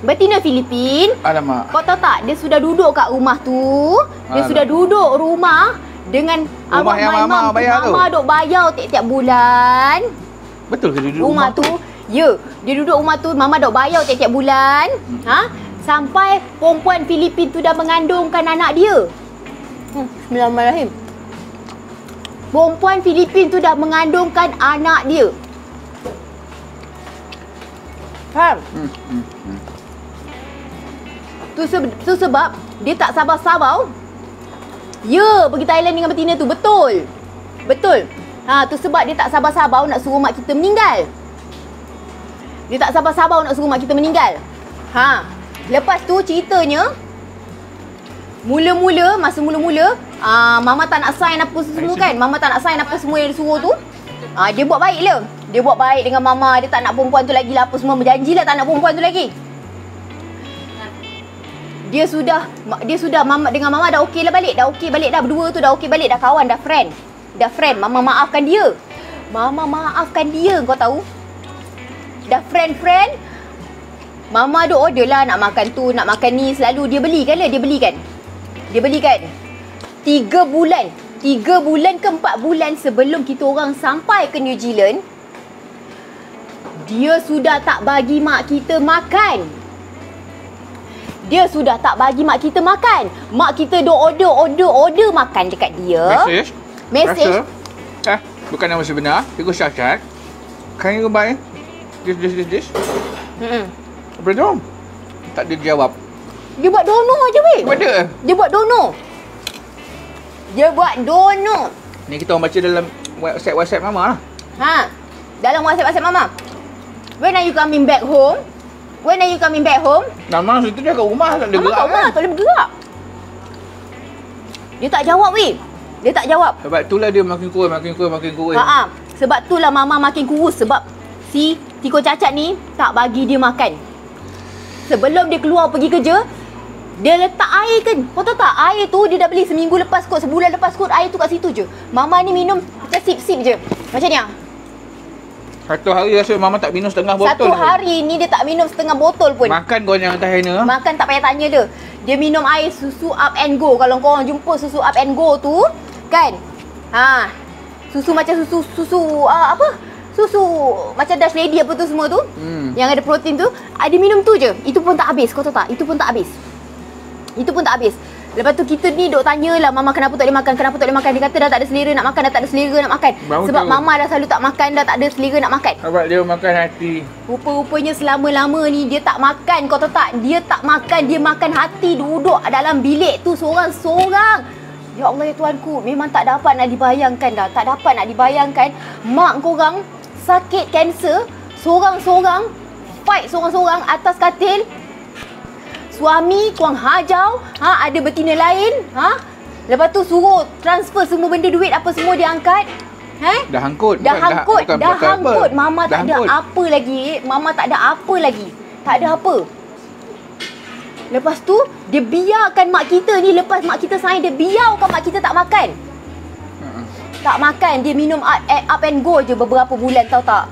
Betina Filipin. Alamak. Kau tahu tak, dia sudah duduk kat rumah tu. Dia sudah duduk rumah dengan rumah yang Mama bayar tu. Mama duk bayar tiap-tiap bulan. Betul ke dia duduk rumah tu? Ya, dia duduk rumah tu, Mama duk bayar tiap-tiap bulan. Sampai perempuan Filipin tu dah mengandungkan anak dia. Bismillahirrahmanirrahim. Perempuan Filipin tu dah mengandungkan anak dia. Faham? Tu sebab dia tak sabar-sabar. Ya, pergi Thailand dengan betina tu. Betul. Tu sebab dia tak sabar-sabar nak suruh mak kita meninggal. Lepas tu ceritanya, masa mula-mula, Mama tak nak sign apa semua kan. Mama tak nak sign apa semua yang disuruh tu. Dia buat baik lah. Dia buat baik dengan Mama. Dia tak nak perempuan tu lagi lah apa semua. Berjanjilah tak nak perempuan tu lagi. Dia sudah Mama dengan Mama dah okey lah balik. Dah okey balik dah, berdua tu dah okey balik. Dah kawan, dah friend. Mama maafkan dia. Kau tahu. Dah friend. Mama duk order lah nak makan tu, nak makan ni. Selalu dia belikan. 3 bulan ke 4 bulan sebelum kita orang sampai ke New Zealand, dia sudah tak bagi mak kita makan. Mak kita duk order makan dekat dia. Mesej. Bukan nama sebenar. Cikgu Syahsyat. Can you buy this? Apa tu? Tak dia jawab. Dia buat dono je weh. Dia buat dono. Ni kita orang baca dalam WhatsApp Mama lah. Dalam WhatsApp Mama. When are you coming back home? Mama situ dia kat rumah tak ada gerak kan? Tak boleh bergerak. Dia tak jawab weh. Sebab itulah dia makin kurus. Sebab itulah mama makin kurus. Sebab si tikus cacat ni tak bagi dia makan. Sebelum dia keluar pergi kerja, dia letak air kan. Kau tahu tak, air tu dia dah beli seminggu lepas kot, sebulan lepas kot, air tu kat situ je. Mama ni minum macam sip-sip je. Macam ni lah. Satu hari rasa mama tak minum setengah botol. Satu hari ni dia tak minum setengah botol pun. Makan kau yang atas China. Makan tak payah tanya dia. Dia minum air susu Up and Go. Kalau korang jumpa susu Up and Go tu, kan? Susu macam susu apa? Susu macam Dash Lady apa tu semua tu. Yang ada protein tu, dia minum tu je. Itu pun tak habis, kau tahu tak? Itu pun tak habis. Lepas tu kita ni duk tanyalah mama kenapa tak boleh makan, kenapa tak boleh makan. Dia kata dah tak ada selera nak makan, dah tak ada selera nak makan. Sebab mama dah selalu tak makan, dah tak ada selera nak makan. Sebab dia makan hati. Rupa-rupanya selama-lama ni dia tak makan, kau tahu tak? Dia tak makan, dia makan hati, duduk dalam bilik tu sorang-sorang. Ya Allah ya Tuhanku, memang tak dapat nak dibayangkan dah. Tak dapat nak dibayangkan mak korang sakit kanser, sorang-sorang, fight sorang-sorang atas katil. Suami korang hajau, ada betina lain, lepas tu suruh transfer semua benda duit apa semua dia angkat. Dah hangkut. Dah hangkut. Mama tak ada apa lagi. Mama tak ada apa lagi. Tak ada apa. Lepas tu dia biarkan mak kita ni, lepas mak kita sign, dia biarkan mak kita tak makan. Tak makan, dia minum Up and Go je beberapa bulan, tahu tak?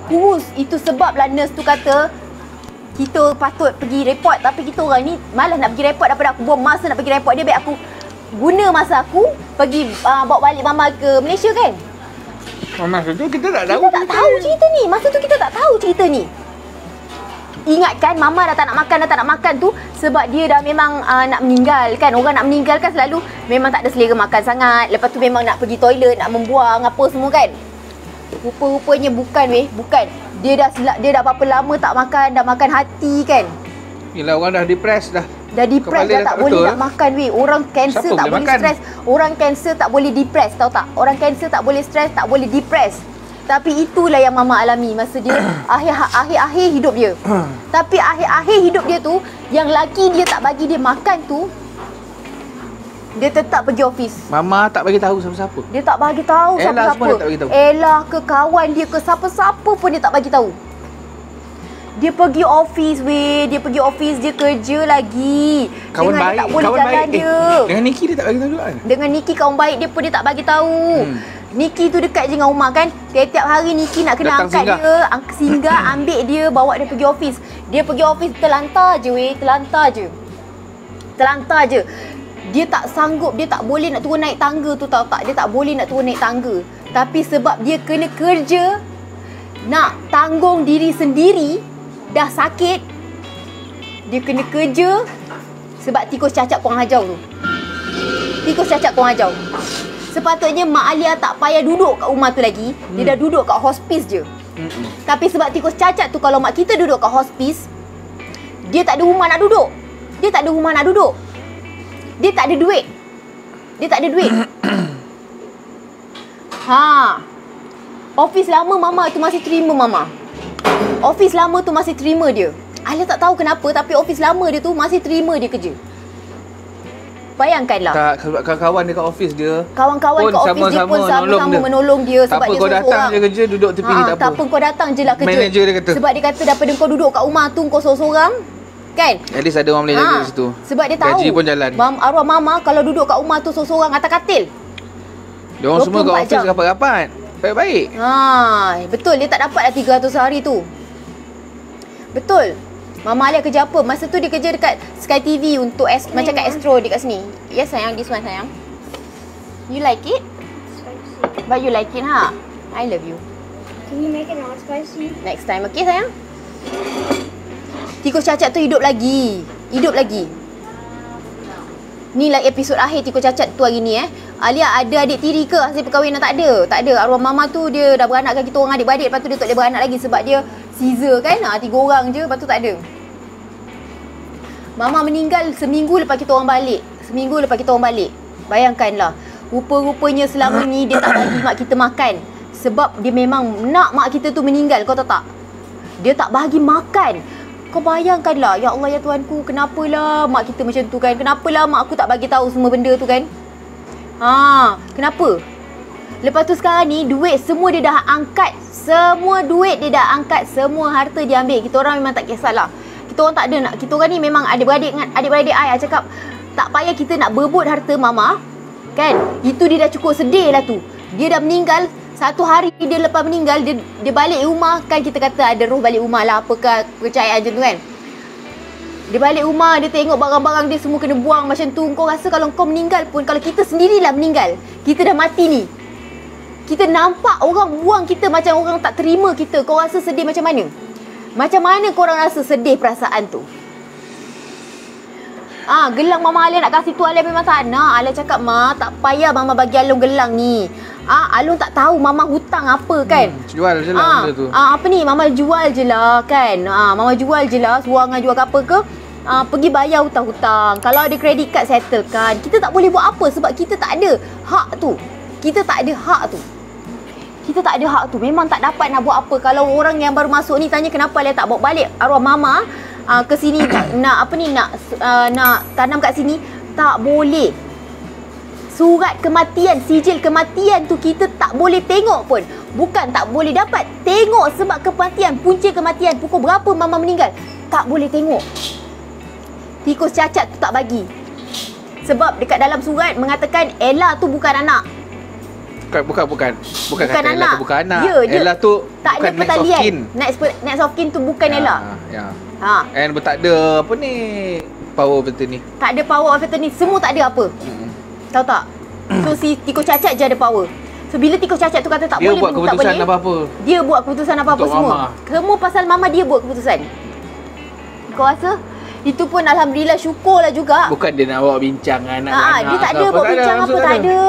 Kurus. Itu sebablah nurse tu kata kita patut pergi report, tapi kita orang ni malas nak pergi report daripada aku buang masa nak pergi report dia. Baik aku guna masa aku pergi bawa balik mama ke Malaysia kan. Masa tu kita tak tahu. Kita tak tahu cerita ni. Masa tu kita tak tahu cerita ni. Ingatkan mama dah tak nak makan tu sebab dia dah memang nak meninggal kan. Orang nak meninggal kan selalu memang tak ada selera makan sangat. Lepas tu memang nak pergi toilet, nak membuang apa semua kan. Rupa-rupanya bukan. Dia dah berapa lama tak makan, dah makan hati kan. Yelah, orang dah depressed dah. Dah depressed, dah tak boleh nak makan weh. Orang kanser tak boleh stres. Orang kanser tak boleh depress, tahu tak? Orang kanser tak boleh stres, tak boleh depress. Tapi itulah yang mama alami masa dia akhir-akhir hidup dia. Tapi akhir-akhir hidup dia tu, yang laki dia tak bagi dia makan tu, dia tetap pergi office. Mama tak bagi tahu siapa-siapa. Dia tak bagi tahu siapa-siapa. Ella semua dia tak bagi tahu. Ella ke kawan dia ke siapa-siapa pun dia tak bagi tahu. Dia pergi office weh, dia kerja lagi. Kawan dengan baik, tak boleh kawan jalan baik. dia. Dengan Niki dia tak bagi tahu kan? Dengan Niki kawan baik dia pun dia tak bagi tahu. Niki tu dekat je dengan rumah kan. Tiap-tiap hari Niki nak kena datang angkat singgah. dia, singgah ambil dia, bawa dia pergi office. Dia pergi office terlantar je weh, terlantar je. Dia tak sanggup, dia tak boleh nak turun naik tangga tu, tahu tak? Dia tak boleh nak turun naik tangga. Tapi sebab dia kena kerja, nak tanggung diri sendiri, dah sakit, dia kena kerja sebab tikus cacat korang hajau tu. Tikus cacat korang hajau. Sepatutnya Mak Alia tak payah duduk kat rumah tu lagi. Dia dah duduk kat hospice je. Tapi sebab tikus cacat tu, kalau mak kita duduk kat hospice, dia tak ada rumah nak duduk. Dia tak ada duit. Office lama mama tu masih terima mama. Office lama tu masih terima dia. Alia tak tahu kenapa, tapi office lama dia tu masih terima dia kerja. Bayangkanlah. Tak, sebab kawan-kawan dia kat office dia. Kawan-kawan kat office dia pun sama-sama menolong dia sebab dia seorang. Tak apa kau datang je kerja, duduk tepi ni tak apa. Tak apa kau datang je lah kerja. Manager dia kata. Sebab dia kata daripada kau duduk kat rumah tu kau seorang-seorang, kan? At least ada orang boleh jaga kat situ. Sebab dia tahu. Gaji pun jalan. Arwah mama kalau duduk kat rumah tu seorang-seorang atas katil. Dia orang semua kat office rapat-rapat. Baik-baik. Betul, dia tak dapat lah 300 hari tu. Betul. Mama Alia kerja apa? Masa tu dia kerja dekat Sky TV untuk macam kat Astro dekat sini. Yes sayang, this one sayang. You like it? Spicy. But you like it, ha? I love you. Can you make it not spicy? Next time, okay sayang? Tikus cacat tu hidup lagi. Ni lah episod akhir tikus cacat tu hari ni Alia ada adik tiri ke hasil perkahwinan? Tak ada. Arwah mama tu dia dah beranakkan kita orang adik-beradik. Lepas tu dia tak boleh beranak lagi sebab dia Caesar kan. 3 orang je, lepas tu tak ada. Mama meninggal seminggu lepas kita orang balik. Bayangkanlah. Rupa-rupanya selama ni dia tak bagi mak kita makan. Sebab dia memang nak mak kita tu meninggal, kau tahu tak? Dia tak bagi makan. Kau bayangkanlah, ya Allah ya Tuhanku, kenapalah mak kita macam tu kan? Kenapalah mak aku tak bagi tahu semua benda tu kan? Kenapa? Lepas tu sekarang ni duit semua dia dah angkat. Semua duit dia dah angkat. Semua harta dia ambil. Kita orang memang tak kisahlah. Kita orang tak ada nak. Kita orang ni memang adik-beradik I cakap tak payah kita nak berebut harta mama. Kan? Itu dia dah cukup sedih lah tu. Dia dah meninggal. Satu hari dia lepas meninggal, dia balik rumah. Kan kita kata ada roh balik rumah lah. Apakah percayaan macam tu kan. Dia balik rumah, dia tengok barang-barang dia semua kena buang macam tu. Kau rasa kalau kau meninggal pun, kalau kita sendirilah meninggal, kita dah mati ni, kita nampak orang buang kita macam orang tak terima kita. Kau rasa sedih macam mana? Macam mana korang rasa sedih perasaan tu? Gelang Mama Alia nak kasih tu Alia memang tak nak. Alia cakap, Ma, tak payah Mama bagi Alung gelang ni. Alung tak tahu Mama hutang apa kan. Jual je lah benda tu. Apa ni, Mama jual je lah kan. Mama jual je lah. Suang jual ke apa ke. Pergi bayar hutang-hutang. Kalau ada credit card settlekan. Kita tak boleh buat apa sebab kita tak ada hak tu. Kita tak ada hak tu. Kita tak ada hak tu. Memang tak dapat nak buat apa. Kalau orang yang baru masuk ni tanya kenapa Alia tak bawa balik arwah Mama ke sini nak tanam kat sini, tak boleh. Surat kematian, sijil kematian tu kita tak boleh tengok pun. Bukan tak boleh dapat tengok sebab kematian, punca kematian, pukul berapa Mama meninggal, tak boleh tengok. Tikus cacat tu tak bagi. Sebab dekat dalam surat mengatakan Ella tu bukan anak. Bukan kata anak. Ella tu bukan anak. Ya, Ella tu tak bukan ada pertalian. Next of kin tu bukan Ella. Ya. And tak ada apa ni, power of attorney. Tak ada power of attorney. Semua tak ada apa. Tahu tak? So si tikus cacat je ada power. So bila tikus cacat tu kata tak dia boleh, buat keputusan apa-apa. Dia buat keputusan apa-apa untuk semua. Mama. Semua pasal Mama dia buat keputusan. Kau rasa? Itu pun alhamdulillah syukurlah juga. Bukan dia nak bawa bincang anak. Dia tak ada bawa bincang apa, tak ada.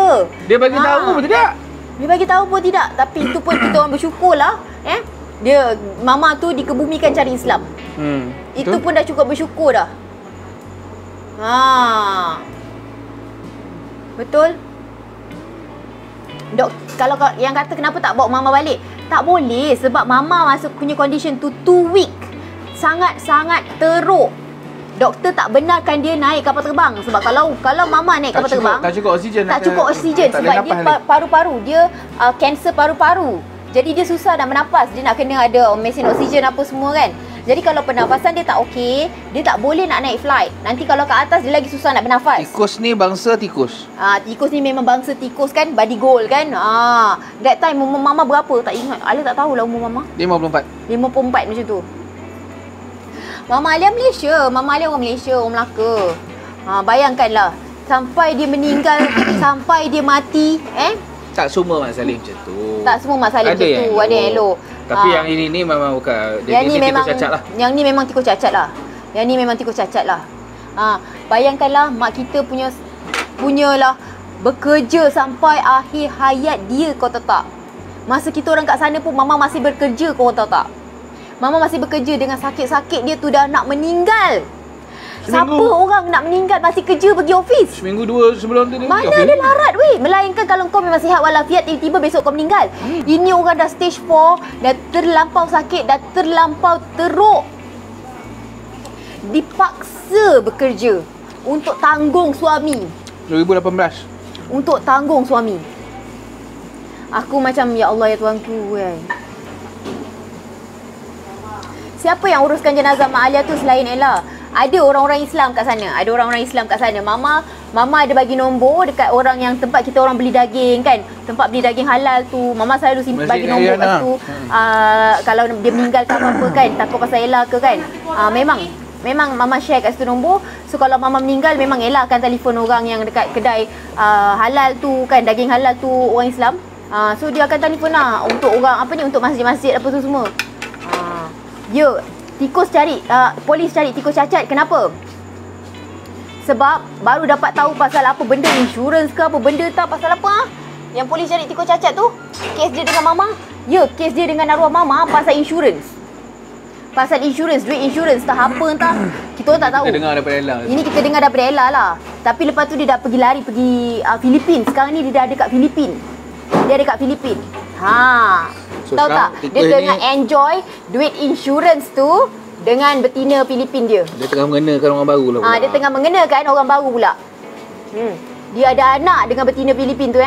Dia bagi tahu pun tidak. Dia bagi tahu pun tidak. Tapi itu pun kita orang bersyukurlah. Dia Mama tu dikebumikan cari Islam. Itu pun dah cukup bersyukur dah. Betul? Kalau yang kata kenapa tak bawa Mama balik, tak boleh sebab Mama masuk punya condition tu too weak. Sangat-sangat teruk. Doktor tak benarkan dia naik kapal terbang. Sebab kalau Mama naik kapal terbang, tak cukup oksigen. Tak cukup oksigen sebab dia paru-paru. Dia kanser paru-paru. Jadi dia susah nak bernafas. Dia nak kena ada mesin oksigen apa semua kan. Jadi kalau pernafasan dia tak okey, dia tak boleh nak naik flight. Nanti kalau ke atas dia lagi susah nak bernafas. Tikus ni bangsa tikus. Tikus ni memang bangsa tikus kan, body gold kan. That time umur Mama berapa? Tak ingat. Alia tak tahulah umur Mama. 54 macam tu. Mama Alia Malaysia. Mama Alia orang Malaysia, orang Melaka. Bayangkanlah sampai dia meninggal, sampai dia mati, tak semua Mak Salim macam tu. Tak semua Mak Salim macam tu. Ada yang elok. Tapi yang ini ni memang bukan. Yang ni memang tikus cacat lah. Yang ni memang tikus cacat lah. Yang ni memang tikus cacat lah. Bayangkanlah mak kita punyalah bekerja sampai akhir hayat dia, kau tahu tak? Masa kita orang kat sana pun Mama masih bekerja, kau tahu tak? Mama masih bekerja dengan sakit-sakit dia tu dah nak meninggal. Siapa orang nak meninggal masih kerja pergi office? Seminggu dua sebelum tu dia mana ada larat weh. Melainkan kalau kau memang sihat walafiat, tiba-tiba besok kau meninggal. Ini orang dah stage 4, dah terlampau sakit, dah terlampau teruk. Dipaksa bekerja untuk tanggung suami. 2018. Untuk tanggung suami. Aku macam ya Allah ya Tuanku kan. Siapa yang uruskan jenazah Mak Alia tu selain Ella? Ada orang-orang Islam kat sana. Ada orang-orang Islam kat sana. Mama ada bagi nombor dekat orang yang tempat kita orang beli daging kan. Tempat beli daging halal tu. Mama selalu bagi nombor kat tu. Kalau dia meninggal ke apa-apa kan. Takut pasal Ella ke kan. Memang Mama share kat situ nombor. So kalau Mama meninggal memang Ella akan telefon orang yang dekat kedai halal tu kan. Daging halal tu orang Islam. So dia akan telefon lah untuk orang untuk masjid-masjid apa tu semua. Tikus cari, polis cari tikus cacat. Kenapa? Sebab baru dapat tahu pasal apa benda, insurans ke apa benda tak, pasal apa yang polis cari tikus cacat tu? Kes dia dengan Mama? Ya, kes dia dengan arwah Mama pasal insurans. Pasal insurans, duit insurans tak apa entah. Kita orang tak tahu. Kita dengar daripada Ella. Ini kita dengar daripada Ella lah. Tapi lepas tu dia dah pergi Filipin. Sekarang ni dia dah ada kat Filipin. So, tahu tak? Dia tengah enjoy duit insurans tu dengan betina Filipin dia. Dia tengah mengenakan orang baru lah pula. Dia tengah mengenakan orang baru pula. Dia ada anak dengan betina Filipin tu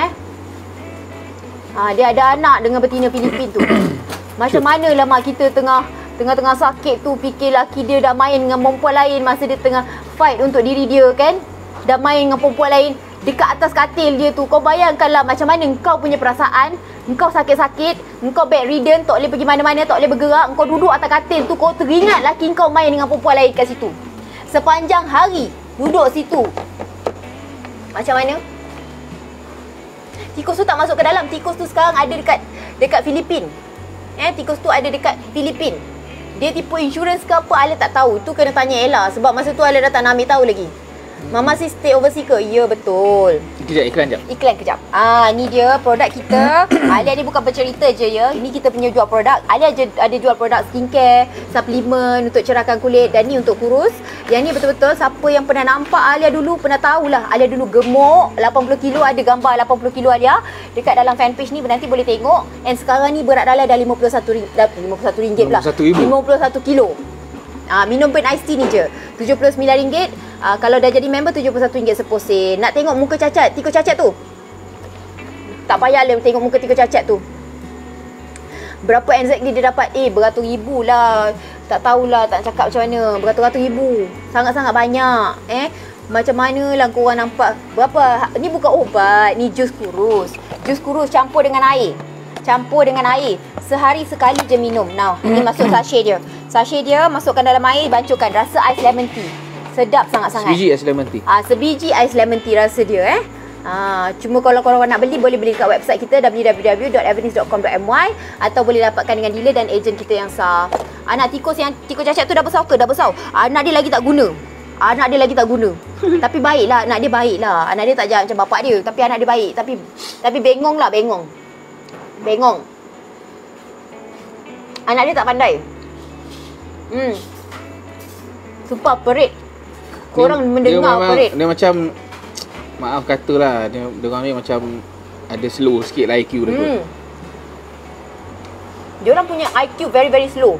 Dia ada anak dengan betina Filipin tu. Macam manalah mak kita tengah sakit tu fikir laki dia dah main dengan perempuan lain masa dia tengah fight untuk diri dia kan. Dah main dengan perempuan lain dekat atas katil dia tu. Kau bayangkanlah macam mana kau punya perasaan. Engkau sakit-sakit, engkau bedridden, tak boleh pergi mana-mana, tak boleh bergerak. Engkau duduk atas katil tu, kau teringat laki kau main dengan perempuan lain kat situ. Sepanjang hari duduk situ. Macam mana? Tikus tu tak masuk ke dalam. Tikus tu sekarang ada dekat Filipin. Tikus tu ada dekat Filipin. Dia tipu insurans ke apa, Alia tak tahu. Tu kena tanya Ella. Sebab masa tu Alia dah tak nak ambil tahu lagi. Mama si stay overseas ke? Ya, betul. Kejap, iklan jap. Iklan kejap. Ni dia produk kita. Alia ni bukan bercerita je ya. Ini kita punya jual produk. Alia ada jual produk skincare, suplemen untuk cerahkan kulit dan ni untuk kurus. Yang ni betul-betul siapa yang pernah nampak Alia dulu pernah tahulah. Alia dulu gemuk 80 kilo, ada gambar 80 kilo Alia dekat dalam fanpage ni, nanti boleh tengok. And sekarang ni berat Alia dah 51 ringgit pula. 51 kilo. Minum pen iced tea ni je RM79. Kalau dah jadi member RM71 seposen. Nak tengok muka cacat, tikus cacat tu? Tak payah lah tengok muka tikus cacat tu. Berapa exactly dia dapat? Beratus ribu lah. Tak tahulah, tak cakap macam mana. Beratus-ratus ribu. Sangat-sangat banyak. Macam mana lah korang nampak. Berapa? Ni bukan ubat. Ni jus kurus. Jus kurus campur dengan air. Sehari sekali je minum. Ini masuk sachet dia. Sachet dia masukkan dalam air, bancurkan. Rasa ais lemon tea. Sedap sangat-sangat. Sebiji ais lemon tea. Sebiji ais lemon tea rasa dia cuma kalau korang nak beli, boleh beli kat website kita www.avenis.com.my atau boleh dapatkan dengan dealer dan ejen kita yang sah. Anak tikus cacat tu dah besar ke? Dah besar. Anak dia lagi tak guna. Tapi baiklah, anak dia baiklah. Anak dia tak jahat macam bapak dia, tapi anak dia baik. Tapi bengong. Anak dia tak pandai. Sumpah perit. Korang mendengar perit. Dia macam, maaf katalah, dia orang ni macam ada slow sikit lah IQ dia pun. Dia orang punya IQ very very slow.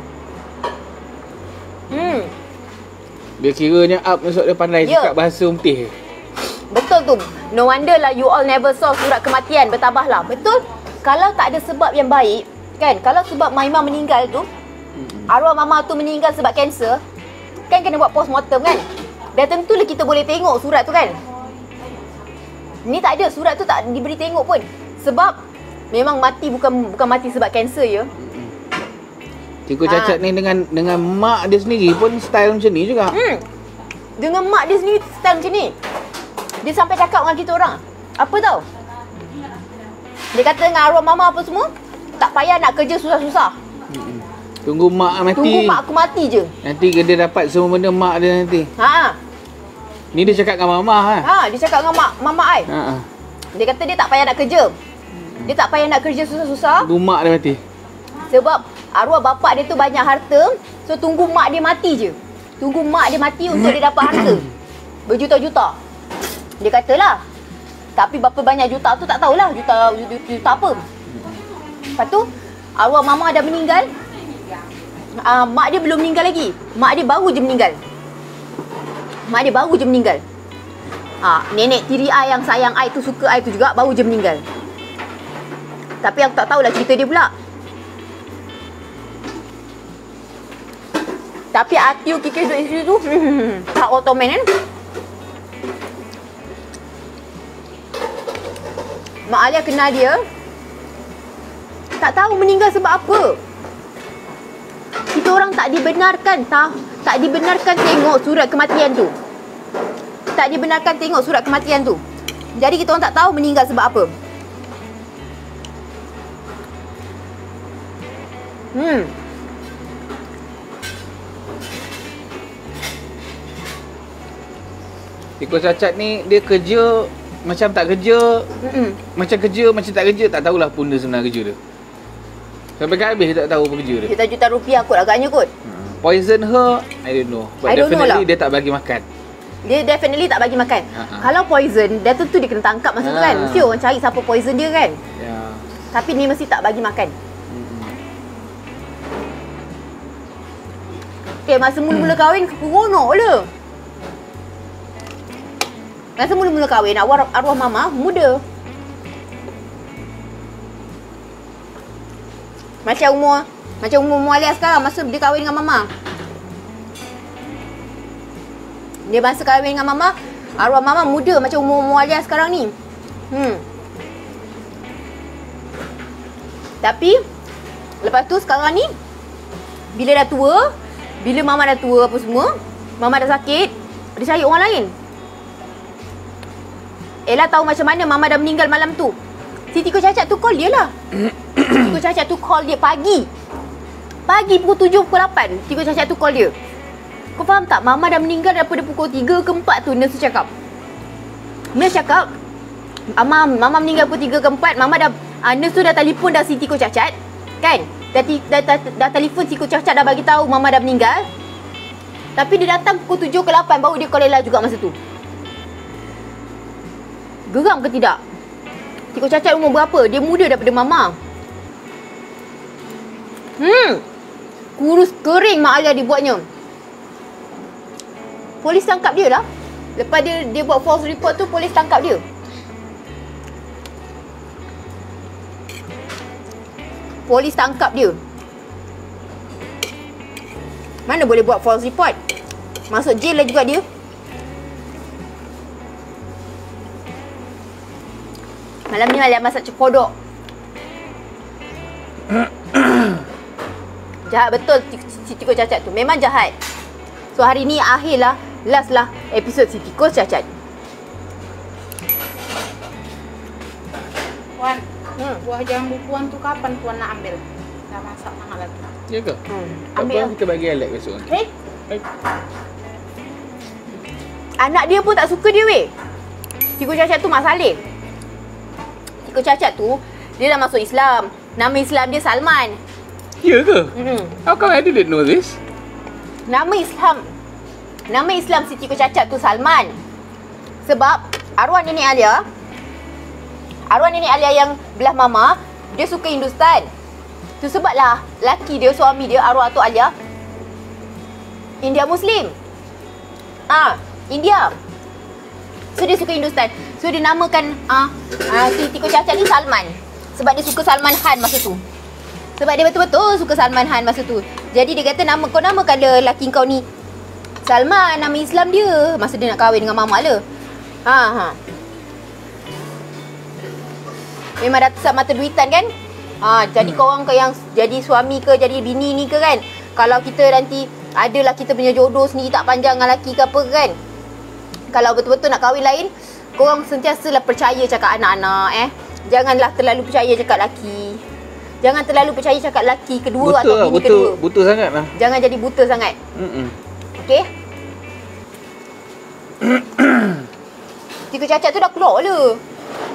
Dia kiranya up masuk dia pandai cakap bahasa Umtih. Betul tu. No wonder lah you all never saw surat kematian. Bertabahlah. Betul. Kalau tak ada sebab yang baik kan, kalau sebab Maimah meninggal tu, arwah mama tu meninggal sebab kanser, kan kena buat postmortem kan. Dah tentulah kita boleh tengok surat tu kan. Ni tak ada, surat tu tak diberi tengok pun. Sebab memang mati bukan mati sebab kanser ya. Tikus cacat ni dengan mak dia sendiri pun style macam ni juga. Dengan mak dia sendiri style macam ni. Dia sampai cakap dengan kita orang. Apa tau? Dia kata dengan arwah mama apa semua, tak payah nak kerja susah-susah. Tunggu mak mati. Tunggu mak aku mati je. Nanti dia dapat semua benda mak dia nanti. Ni dia cakap dengan mama dia cakap dengan mama ai. Dia kata dia tak payah nak kerja. Dia tak payah nak kerja susah-susah. Tunggu mak dia mati. Sebab arwah bapak dia tu banyak harta. So tunggu mak dia mati je. Tunggu mak dia mati untuk dia dapat harta. Berjuta-juta. Dia katalah. Tapi berapa banyak juta tu tak tahulah. Juta apa. Lepas tu arwah mama dah meninggal. Mak dia belum meninggal lagi. Mak dia baru je meninggal. Nenek tiri ai yang sayang ai tu, suka ai tu juga baru je meninggal. Tapi aku tak tahulah cerita dia pula. Tapi Atiu kikis duduk isteri tu tak otomen kan. Mak Alia kenal dia. Tak tahu meninggal sebab apa. Kita orang tak dibenarkan tengok surat kematian tu. Jadi kita orang tak tahu meninggal sebab apa. Tikus cacat ni dia kerja macam tak kerja. Macam kerja macam tak kerja, tak tahulah pun dia sebenarnya kerja dia. Sampai ke habis dia tak tahu apa kerja dia. Juta-juta rupiah kot agaknya kot. Poison her, I don't know. But definitely dia tak bagi makan. Dia definitely tak bagi makan. Kalau poison, dah tentu dia kena tangkap masa tu kan. Mesti orang cari siapa poison dia kan. Tapi ni mesti tak bagi makan. Masa mula-mula kahwin, seronok le. Masa mula-mula kahwin, arwah mama muda. Macam umur Alia sekarang masa dia kahwin dengan mama. Dia masa kahwin dengan mama, arwah mama muda macam umur Alia sekarang ni. Tapi lepas tu sekarang ni bila dah tua, bila mama dah tua apa semua, mama dah sakit, dia cari orang lain. Ella tahu macam mana mama dah meninggal malam tu. Si Tiko Cacat tu call dia lah. Tiko Cacat tu call dia pagi. Pagi pukul 7, pukul 8. Tiko Cacat tu call dia. Kau faham tak? Mama dah meninggal daripada pukul 3 ke 4 tu nurse cakap. Nurse cakap, mama meninggal pukul 3 ke 4. Mama dah, nurse tu dah telefon dah si Tiko Cacat. Kan? Dah telefon Tiko Cacat dah bagi tahu mama dah meninggal. Tapi dia datang pukul 7 ke 8 baru dia call Ella juga masa tu. Geram ke tidak? Tiko Cacat umur berapa? Dia muda daripada mama. Kurus kering Mak Alia dibuatnya. Polis tangkap dia lah. Lepas dia buat false report tu, polis tangkap dia. Polis tangkap dia. Mana boleh buat false report? Masuk jail lah juga dia. Malam ni Alia masak cekodok. Jahat betul si Tiko Cacat tu. Memang jahat. So hari ni akhir lah, last lah episod si Tiko Cacat. Puan, buah jambu Puan tu kapan Puan nak ambil? Dah masak sangat lagi. Ya ke? Ambil apa, kita bagi Alex besok. Anak dia pun tak suka dia weh. Tiko Cacat tu Mak Saleh. Tiko Cacat tu dia dah masuk Islam. Nama Islam dia Salman. Ya ke? How come I didn't know this? Nama Islam si Tiko Cacat tu Salman. Sebab arwah nenek Alia yang belah mama, dia suka Hindustan. Tu sebablah laki dia, suami dia, arwah tu Alia, India Muslim. India. So dia suka Hindustan. So dia namakan si Tiko Cacat ni Salman. Sebab dia suka Salman Khan masa tu. Sebab dia betul-betul suka Salman Khan masa tu. Jadi dia kata kau namakan lelaki kau ni Salman, nama Islam dia. Masa dia nak kahwin dengan mama lah. Memang dah tesap mata duitan kan. Jadi korang ke yang jadi suami ke, jadi bini ni ke kan, kalau kita nanti adalah kita punya jodoh sendiri tak panjang dengan lelaki ke apa kan, kalau betul-betul nak kahwin lain, korang sentiasalah percaya cakap anak-anak. Janganlah terlalu percaya cakap lelaki. Jangan terlalu percaya cakap lelaki kedua atau bini kedua. Buta sangat lah. Jangan jadi buta sangat. Okay. Tiko Cacat tu dah keluar lah.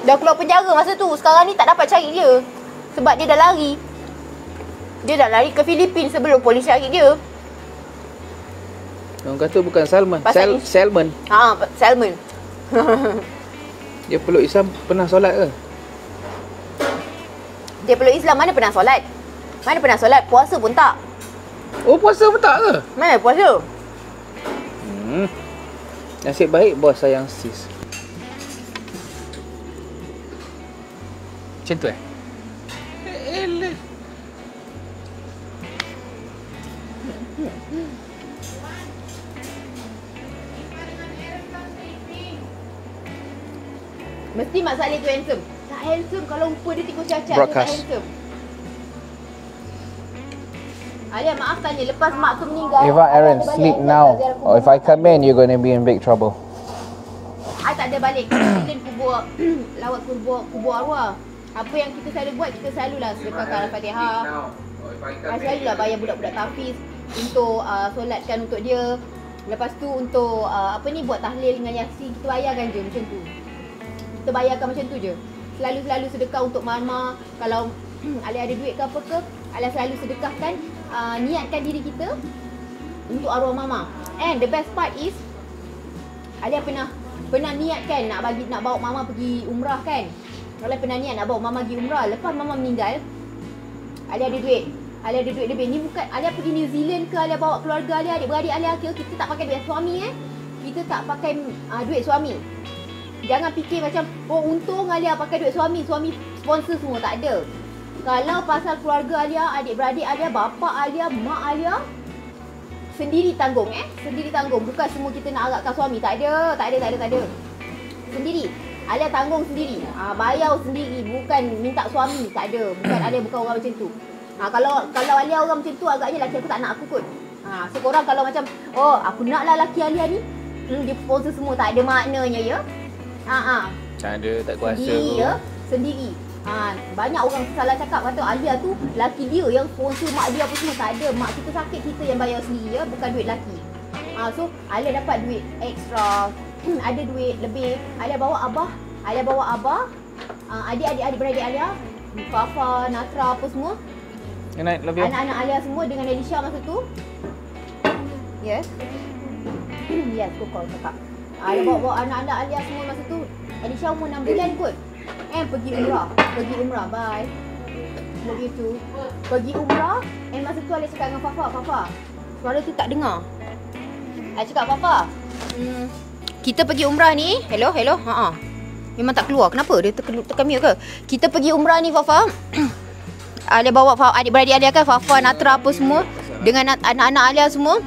Dah keluar penjara masa tu. Sekarang ni tak dapat cari dia. Sebab dia dah lari. Dia dah lari ke Filipin sebelum polis cari dia. Orang kata bukan Salman. Salman. Salman. Dia peluk Islam, pernah solat ke? Dia peluk Islam, mana pernah solat? Mana pernah solat? Puasa pun tak. Oh, puasa pun tak ke? Mana puasa? Nasib baik bos sayang sis. Macam tu Mesti Mak Saleh tu handsome. Tak handsome kalau rupa dia Tiko Cacat tu tak handsome. Alia, maaf tanya, lepas mak tu meninggal, Eva, Aaron, sleep now. Or if I come in, you're going to be in big trouble. I tak ada balik. Kita kubur, lawat kubur arwah. Apa yang kita selalu buat, kita selalulah sedekahkan Al-Fatihah. Selalulah bayar budak-budak tahfiz untuk solatkan untuk dia. Lepas tu untuk buat tahlil dengan Yasin, kita bayarkan je macam tu. Kita bayarkan macam tu je. Selalu sedekah untuk mama. Kalau Alia ada duit ke apa ke, Alia selalu sedekahkan, niatkan diri kita untuk arwah mama. And the best part is, Alia pernah niatkan nak bawa mama pergi umrah kan. Alia pernah niat nak bawa mama pergi umrah. Lepas mama meninggal, Alia ada duit. Alia ada duit lebih. Ni bukan Alia pergi New Zealand ke, Alia bawa keluarga Alia, adik-beradik Alia ke, kita tak pakai duit suami Kita tak pakai duit suami. Jangan fikir macam, oh untung Alia pakai duit suami sponsor semua, tak ada. Kalau pasal keluarga Alia, adik-beradik Alia, bapa Alia, mak Alia, sendiri tanggung sendiri tanggung. Bukan semua kita nak agakkan suami. Tak ada. Sendiri. Alia tanggung sendiri. Bayar sendiri, bukan minta suami. Tak ada. Bukan Alia bukan orang macam tu. Kalau Alia orang macam tu, agaknya laki aku tak nak aku kot. So korang kalau macam, oh aku naklah laki Alia ni, dia sponsor semua, tak ada maknanya ya. Tak ada, tak kuasa sendiri pun. ya, sendiri. Banyak orang salah cakap kata Alia tu laki dia yang sponsor mak dia apa semua. Tak ada, mak kita sakit kita yang bayar sendiri ya, bukan duit laki. So Alia dapat duit ekstra, ada duit lebih. Alia bawa abah, adik-adik beradik Alia, Fafa, Natra apa semua. Anak-anak Alia semua dengan Elisha masa tu. Yes. Yes, kau cakap. Alia bawa anak-anak Alia semua masa tu. Elisha umur 6 bulan kot. Pergi umrah, bye. Love you too. Pergi umrah, masa tu Alia cakap dengan Fafa, suara tu tak dengar. Alia cakap, Fafa, kita pergi umrah ni, hello, memang tak keluar, kenapa? Dia tekan mute ke? Kita pergi umrah ni, Fafa. Alia bawa adik-beradik Alia kan, Fafa, Natra apa semua, dengan anak-anak Alia semua.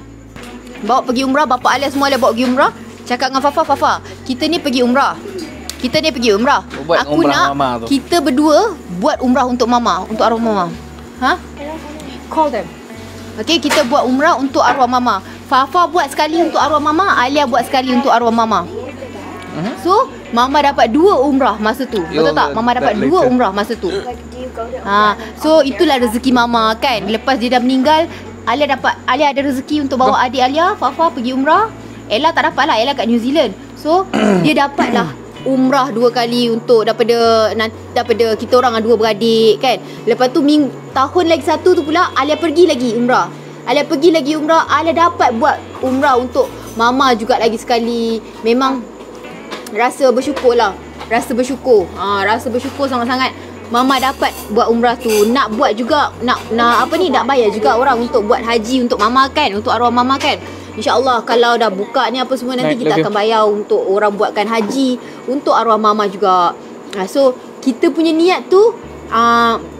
Bawa pergi umrah, bapa Alia semua Alia bawa pergi umrah. Cakap dengan Fafa, kita ni pergi umrah. Buat Aku umrah nak mama tu. kita berdua buat umrah untuk mama, untuk arwah mama. Call them. Okay, kita buat umrah untuk arwah mama. Fafa buat sekali untuk arwah mama, Alia buat sekali untuk arwah mama. So, mama dapat 2 umrah masa tu. Betul tak? Mama dapat 2 umrah masa tu. So itulah rezeki mama kan. Lepas dia dah meninggal, Alia ada rezeki untuk bawa adik Alia, Fafa pergi umrah. Ella tak dapat lah, Ella kat New Zealand. So, dia dapat lah umrah 2 kali untuk daripada kita orang 2 beradik kan. Lepas tu tahun lagi 1 tu pula Alia pergi lagi umrah. Alia dapat buat umrah untuk mama juga lagi sekali. Memang rasa bersyukur lah. Rasa bersyukur sangat-sangat. Mama dapat buat umrah tu. Nak buat juga, nak bayar juga orang untuk buat haji untuk mama kan, untuk arwah mama kan. InsyaAllah kalau dah buka ni apa semua nanti kita akan bayar untuk orang buatkan haji untuk arwah mama juga. So kita punya niat tu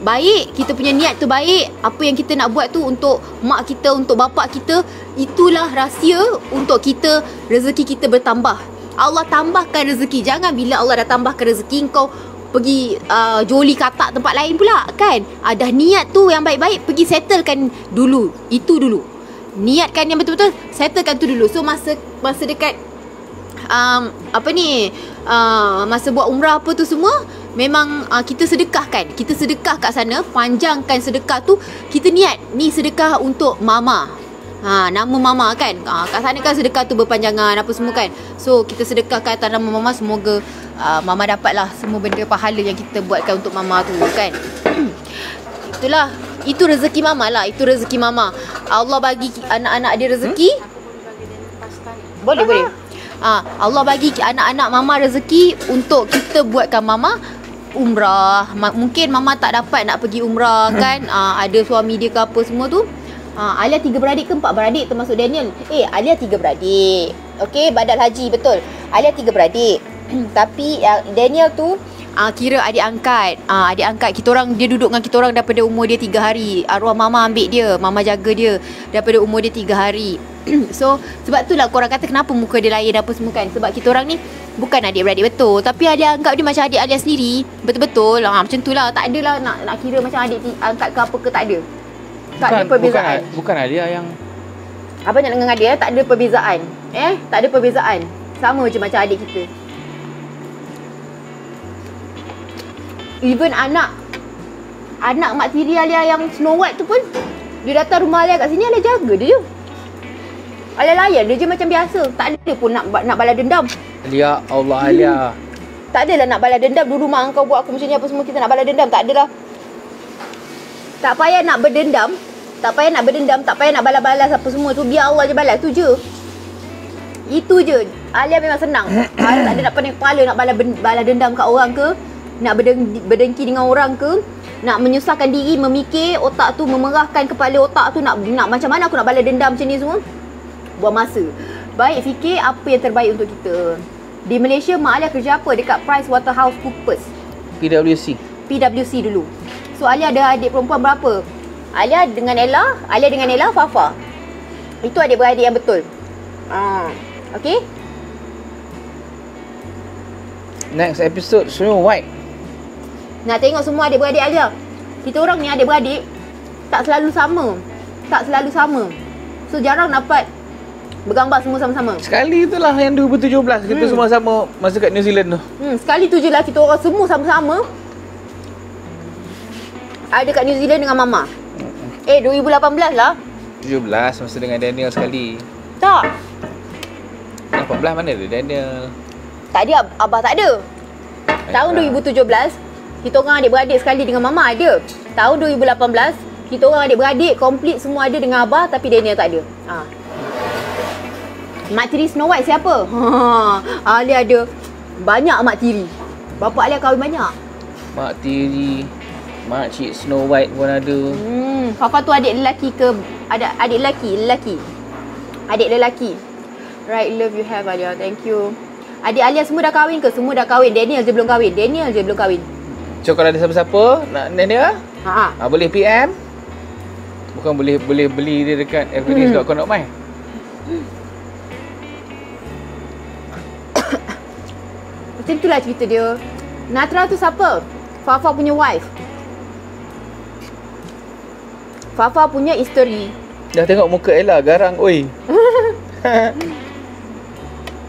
baik, kita punya niat tu baik. Apa yang kita nak buat tu untuk mak kita, untuk bapak kita, itulah rahsia untuk kita, rezeki kita bertambah. Allah tambahkan rezeki. Jangan bila Allah dah tambahkan rezeki kau pergi joli katak tempat lain pula kan. Dah niat tu yang baik-baik, pergi settlekan dulu. Itu dulu. Niatkan yang betul-betul, settlekan tu dulu. So masa dekat masa buat umrah apa tu semua, memang kita sedekahkan. Kita sedekah kat sana, panjangkan sedekah tu. Kita niat ni sedekah untuk mama. Nama mama kan. Kat sana kan sedekah tu berpanjangan apa semua kan. So kita sedekahkan atas nama mama, semoga mama dapatlah semua benda pahala yang kita buatkan untuk mama tu kan. Itulah, itu rezeki mama lah. Itu rezeki mama. Allah bagi anak-anak dia rezeki. Boleh. Allah bagi anak-anak mama rezeki untuk kita buatkan mama umrah. Mungkin mama tak dapat nak pergi umrah kan. Ada suami dia ke apa semua tu. Alia 3 beradik ke 4 beradik termasuk Daniel. Alia 3 beradik. Okey, badal haji betul. Alia 3 beradik. Tapi Daniel tu kira adik angkat. Adik angkat kita orang, dia duduk dengan kita orang daripada umur dia 3 hari. Arwah mama ambil dia, mama jaga dia daripada umur dia 3 hari. So sebab itulah korang kata kenapa muka dia lain apa semua kan. Sebab kita orang ni bukan adik-beradik betul, tapi adik anggap dia macam adik Alia sendiri. Betul-betul macam tu lah. Tak adalah nak kira macam adik angkat ke apa ke, tak ada. Tak ada perbezaan. Bukan Alia yang Abang nak dengan adik tak ada perbezaan. Tak ada perbezaan. Sama je macam adik kita. Even anak mak tiri Alia yang Snow White tu pun, dia datang rumah Alia kat sini, Alia jaga dia je. Alia layan dia je macam biasa. Tak ada pun nak balas dendam. Ya Allah Alia. Tak adalah nak balas dendam. Dulu mak kau buat aku macam ni apa semua, kita nak balas dendam. Tak adalah. Tak payah nak berdendam. Tak payah nak balas-balas apa semua tu. Biar Allah je balas. Tu je. Itu je. Alia memang senang. Alia tak ada nak pening kepala nak balas dendam kat orang ke, nak berdengki dengan orang ke, nak menyusahkan diri, memikir otak tu, memerahkan kepala otak tu, nak macam mana aku nak balas dendam macam ni semua. Buang masa. Baik fikir apa yang terbaik untuk kita. Di Malaysia mak Alia kerja apa? Dekat PricewaterhouseCoopers. PwC PwC dulu. So Alia ada adik perempuan berapa? Alia dengan Ella, Fafa. Itu adik-beradik yang betul. Okay. Next episode Snow White. Nak tengok semua adik-beradik Alia. Kita orang ni adik-beradik tak selalu sama. So jarang dapat bergambar semua sama-sama. Sekali itulah yang 2017 kita semua sama masa kat New Zealand tu. Sekali tu je lah kita orang semua sama-sama ada kat New Zealand dengan Mama. 2018 lah. 17 masa dengan Daniel sekali. Tak. 14 mana ada Daniel? Tak ada, Abah tak ada. Tahun 2017 kita orang adik-beradik sekali dengan Mama ada. Tahun 2018 kita orang adik-beradik komplit semua ada dengan Abah tapi Daniel tak ada. Mak tiri Snow White siapa? Alia ada banyak mak tiri. Bapa Alia kahwin banyak. Mak tiri, mak cik Snow White pun ada. Fafa tu adik lelaki ke? Ada adik lelaki. Adik lelaki. Right, love you have Alia. Thank you. Adik Alia semua dah kahwin ke? Semua dah kahwin. Daniel je belum kahwin. So kalau ada siapa-siapa nak Daniel, boleh PM. Bukan boleh beli dia dekat fbnews.com.my. Macam itulah cerita dia. Natra tu siapa? Fafa punya wife. Fafa punya isteri. Dah tengok muka Ella garang, oi.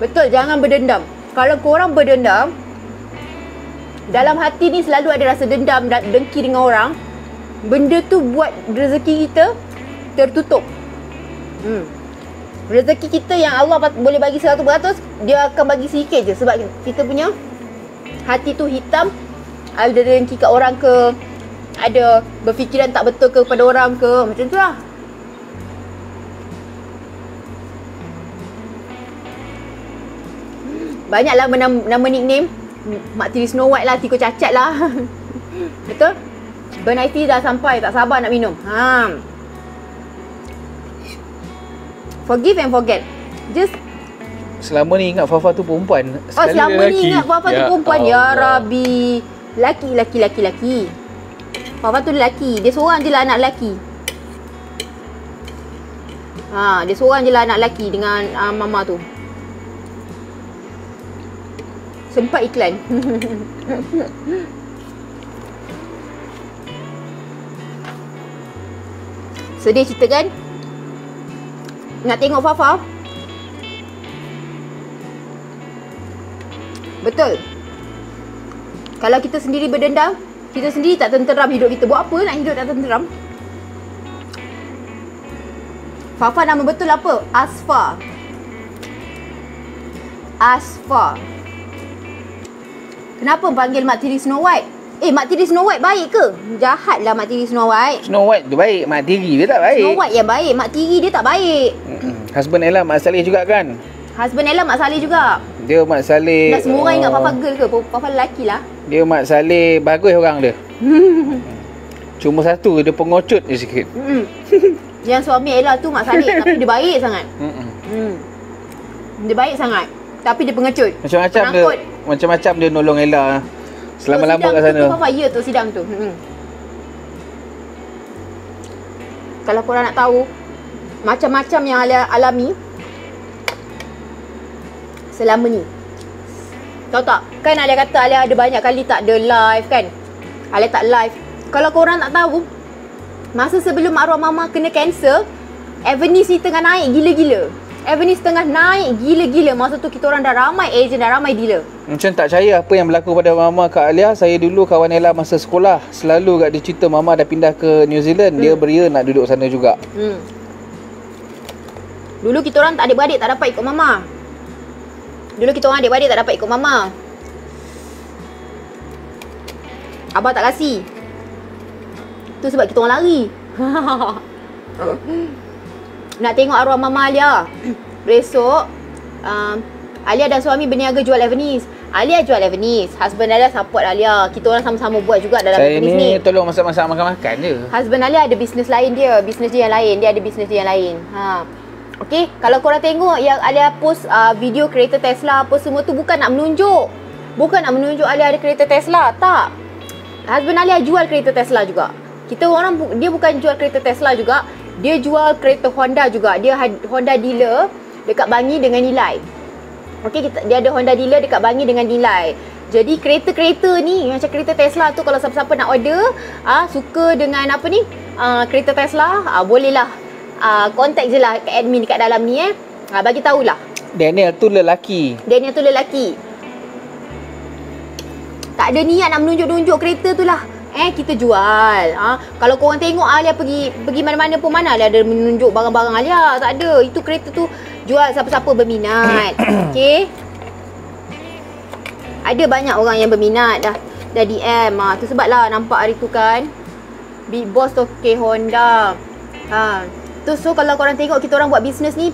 Betul, jangan berdendam. Kalau korang berdendam, dalam hati ni selalu ada rasa dendam dan dengki dengan orang. Benda tu buat rezeki kita tertutup. Rezeki kita yang Allah boleh bagi 100%, dia akan bagi sikit je. Sebab kita punya hati tu hitam. Ada dengki kat orang ke, ada berfikiran tak betul ke pada orang ke. Macam tu lah. Banyaklah nama nickname. Mak tiri Snow White lah, tikus cacat lah. Betul? Bernighty dah sampai, tak sabar nak minum. Forgive and forget. Just selama ni ingat Fafa tu perempuan. Selama ni ingat Fafa tu perempuan. Ya Rabbi. Laki. Fafa tu lelaki. Dia seorang je lah anak lelaki. Dia seorang je lah anak lelaki dengan Mama tu. Sempat iklan. Sedih cerita kan? Nak tengok Fafa? Betul. Kalau kita sendiri berdendam, kita sendiri tak tenteram hidup kita. Buat apa nak hidup tak tenteram? Fafa nama betul apa? Asfa. Kenapa panggil mak tiri Snow White? Mak tiri Snow White baik ke? Jahat lah mak tiri Snow White. Snow White tu baik, mak tiri dia tak baik. Snow White yang baik, mak tiri dia tak baik. Husband Ella Mak Saleh juga kan? Husband Ella Mak Saleh juga. Dia Mak Saleh. Dah semua orang ingat Fafa girl ke? Fafa lelaki lah. Dia Mak Saleh bagus orang dia. Cuma satu, dia pengocut je sikit. Yang suami Ella tu Mak Saleh tapi dia baik sangat. Dia baik sangat. Tapi dia pengecut. Macam-macam dia nolong Ella selama-lama kat sana. Tu sidang tu. Kalau korang nak tahu macam-macam yang Alia alami selama ni. Tahu tak? Kan Alia kata Alia ada banyak kali tak ada live kan? Alia tak live. Kalau korang nak tahu, masa sebelum arwah Mama kena kanser, Avenis ni tengah naik gila-gila. Avenis tengah naik gila-gila. Masa tu kita orang dah ramai agent, dah ramai dealer. Macam tak percaya apa yang berlaku pada Mama kat Alia. Saya dulu kawan Ella masa sekolah. Selalu kat dia cerita Mama dah pindah ke New Zealand. Dia beria nak duduk sana juga. Dulu kita orang tak adik-beradik tak dapat ikut Mama. Abah tak kasih. Tu sebab kita orang lari. Nak tengok arwah Mama Alia. Besok Alia dan suami berniaga jual Avenis. Alia jual Avenis, husband Alia support Alia. Kita orang sama-sama buat juga dalam Avenis ni. Saya ni tolong masak-masak makan-makan je. Husband Alia ada bisnes lain dia. Bisnes dia yang lain. Dia ada bisnes dia yang lain. Okay, kalau korang tengok yang Alia post video kereta Tesla apa semua tu, bukan nak menunjuk. Bukan nak menunjuk Alia ada kereta Tesla. Tak. husband Alia jual kereta Tesla juga. Dia bukan jual kereta Tesla juga, dia jual kereta Honda juga. Dia Honda dealer dekat Bangi dengan Nilai. Okey, dia ada Honda dealer dekat Bangi dengan Nilai. Jadi kereta-kereta ni macam kereta Tesla tu, kalau siapa-siapa nak order, suka dengan apa ni, kereta Tesla, bolehlah contact je lah ke admin dekat dalam ni bagi tahulah. Daniel tu lelaki. Tak ada niat nak menunjuk-nunjuk kereta tu lah. Kita jual. Kalau korang tengok Alia pergi mana-mana pun, mana Alia ada menunjuk barang-barang Alia. Tak ada. Itu kereta tu jual siapa-siapa berminat. Okey. Ada banyak orang yang berminat dah DM. Tu sebablah nampak hari tu kan, Big Boss Tokyo Honda. So kalau korang tengok kita orang buat bisnes ni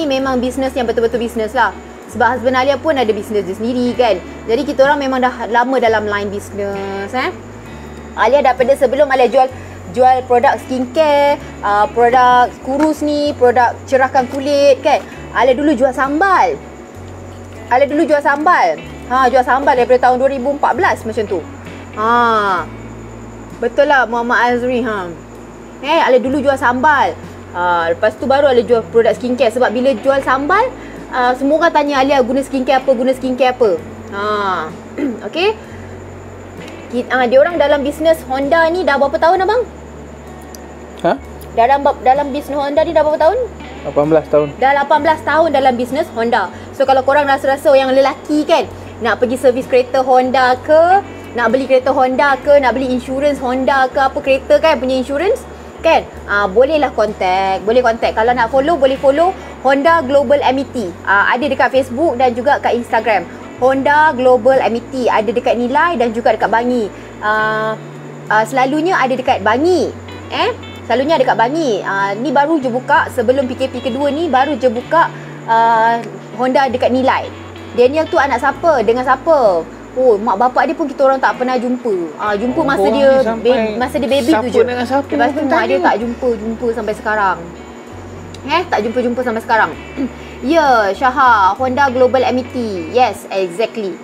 memang bisnes yang betul-betul bisnes lah. Sebab husband Alia pun ada bisnes dia sendiri kan. Jadi kita orang memang dah lama dalam line bisnes. Alia daripada sebelum Alia jual produk skincare, produk kurus ni, produk cerahkan kulit kan. Alia dulu jual sambal. Jual sambal daripada tahun 2014 macam tu. Betul lah Muhammad Azri. Alia dulu jual sambal. Lepas tu baru Alia jual produk skincare. Sebab bila jual sambal, semua orang tanya Alia guna skincare apa. Okey. Dia orang dalam bisnes Honda ni dah berapa tahun abang? Dalam bisnes Honda ni dah berapa tahun? 18 tahun. Dah 18 tahun dalam bisnes Honda. So kalau korang rasa-rasa yang lelaki kan, nak pergi servis kereta Honda ke, nak beli kereta Honda ke, nak beli insurans Honda ke, apa kereta kan punya insurans kan, bolehlah contact. Kalau nak follow, boleh follow Honda Global MET. Ada dekat Facebook dan juga kat Instagram. Honda Global MET ada dekat Nilai dan juga dekat Bangi. Selalunya ada dekat Bangi. Selalunya ada dekat Bangi. Ni baru je buka sebelum PKP kedua ni, baru je buka Honda dekat Nilai. Daniel tu anak siapa? Dengan siapa? Mak bapak dia pun kita orang tak pernah jumpa. Jumpa masa dia baby tu je. Lepas tu mak dia tak jumpa sampai sekarang. Tak jumpa sampai sekarang. Ya, Syaha, Honda Global MET. Yes, exactly.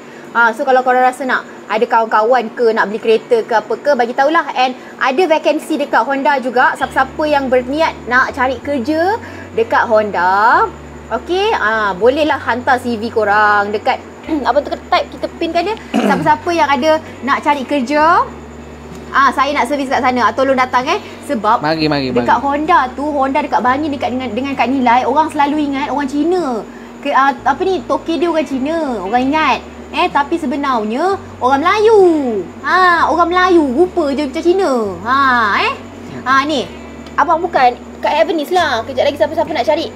So kalau korang rasa nak ada kawan-kawan ke, nak beli kereta ke apa ke, bagi tahulah. And ada vacancy dekat Honda juga. Siapa-siapa yang berniat nak cari kerja dekat Honda, okey, bolehlah hantar CV korang dekat apa tu, type kita pinkan dia. Siapa-siapa yang ada nak cari kerja, saya nak servis kat sana, tolong datang sebab mari. Dekat Honda tu, Honda dekat Bangi dekat dengan kat Nilai, orang selalu ingat orang Cina. Apa ni, toke dia orang Cina, orang ingat. Tapi sebenarnya orang Melayu. Orang Melayu rupa je macam Cina. Ni abang bukan kat Avenis lah. Kejap lagi siapa-siapa nak cari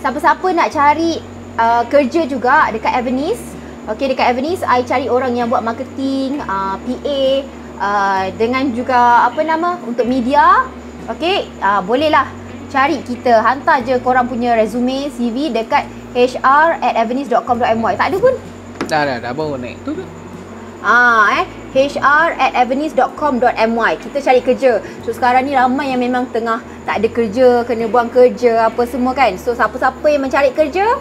siapa-siapa nak cari kerja juga dekat Avenis. Okey, dekat Avenis I cari orang yang buat marketing, PA, dengan juga apa nama, untuk media. Okey, bolehlah cari kita. Hantar je korang punya resume, CV dekat hr@avenis.com.my. Tak ada pun? Dah baru naik tu. hr@avenis.com.my. Kita cari kerja. So sekarang ni ramai yang memang tengah tak ada kerja, kena buang kerja apa semua kan. So siapa-siapa yang mencari kerja,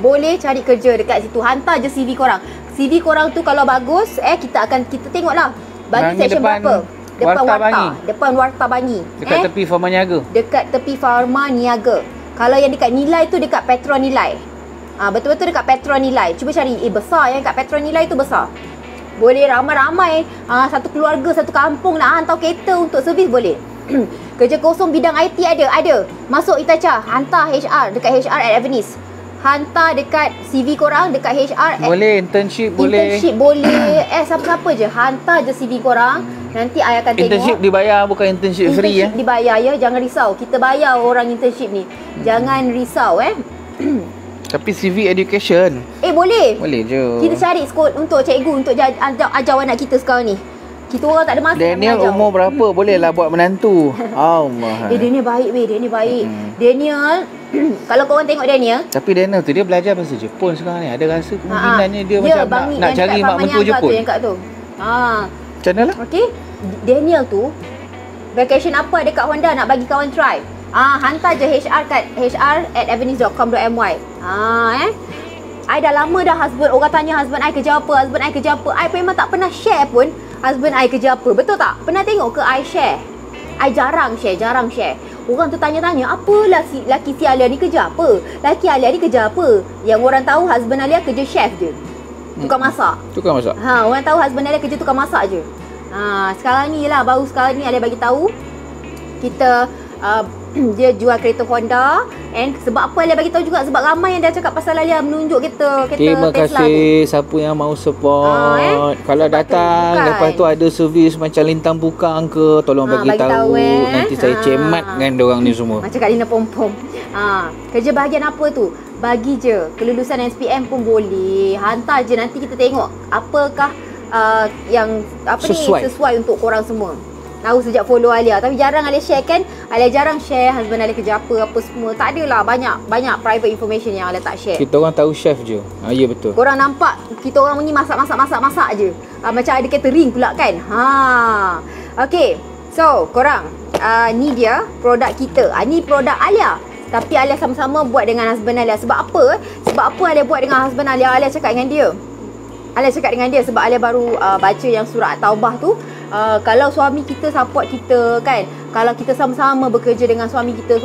boleh cari kerja dekat situ. Hantar je CV korang. CV korang tu kalau bagus, kita tengoklah Bangi section berapa. Depan Warta Bangi. Dekat tepi Farma Niaga. Dekat tepi Farma Niaga. Kalau yang dekat Nilai tu dekat Petron Nilai. Betul-betul dekat Petron Nilai. Cuba cari. Besar yang kat Petron Nilai tu besar. Boleh ramai-ramai. Satu keluarga, satu kampung nak hantar kereta untuk servis boleh. Kerja kosong bidang IT ada. Masuk Itacha. Hantar HR dekat hr@avenis. Hantar dekat CV korang dekat HR. Boleh internship boleh. Siapa-siapa je hantar je CV korang. Nanti I akan tengok. Internship dibayar, bukan internship free Internship dibayar ya. Jangan risau. Kita bayar orang internship ni. Jangan risau Tapi CV education. Boleh. Boleh je. Kita cari sekolah untuk cikgu untuk ajar anak kita sekarang ni. Kita orang tak ada masa. Daniel umur berapa? Boleh lah buat menantu. Allah. Daniel baik Daniel baik. Daniel kalau korang tengok Daniel. Tapi Daniel tu dia belajar bahasa Jepun sekarang ni. Ada rasa kemungkinannya dia macam nak cari mak mentua Jepun. Yang kat tu. Macam mana lah? Okey. Daniel tu vacation apa dekat Honda nak bagi kawan try. Hantar je HR kat hr@avenis.com.my. I dah lama dah husband, orang tanya husband I kerja apa, husband I kerja apa. I memang tak pernah share pun husband I kerja apa. Betul tak? Pernah tengok ke I share? I jarang share. Orang tu tanya-tanya, apalah laki si Alia ni kerja apa? Laki Alia ni kerja apa? Yang orang tahu husband Alia kerja chef je. Tukang masak. Orang tahu husband Alia kerja tukang masak je. Sekarang ni lah, baru sekarang ni Alia bagi tahu kita dia jual kereta Honda. And sebab apa Alia bagi tahu juga, sebab ramai yang dah cakap pasal Alia menunjuk kereta Terima Tesla kasih siapa yang mau support. Kalau datang lepas tu ada servis macam lintang bukang ke, tolong bagi tahu. Nanti saya cemat dengan diorang ni semua. Macam Kak Lina pom-pom. Kerja bahagian apa tu? Bagi je. Kelulusan SPM pun boleh. Hantar je, nanti kita tengok apakah yang sesuai untuk korang semua. Tahu sejak follow Alia, tapi jarang Alia share kan. Alia jarang share husband Alia kerja apa semua. Tak adalah, banyak private information yang Alia tak share. Kita orang tahu chef je. Ya betul. Korang nampak kita orang ni masak je. Macam ada catering pula kan. Okay, so korang, ni dia produk kita. Ni produk Alia, tapi Alia sama-sama buat dengan husband Alia. Sebab apa? Sebab apa Alia buat dengan husband Alia? Alia cakap dengan dia sebab Alia baru baca yang surah At-Taubah tu. Kalau suami kita support kita kan, kalau kita sama-sama bekerja dengan suami kita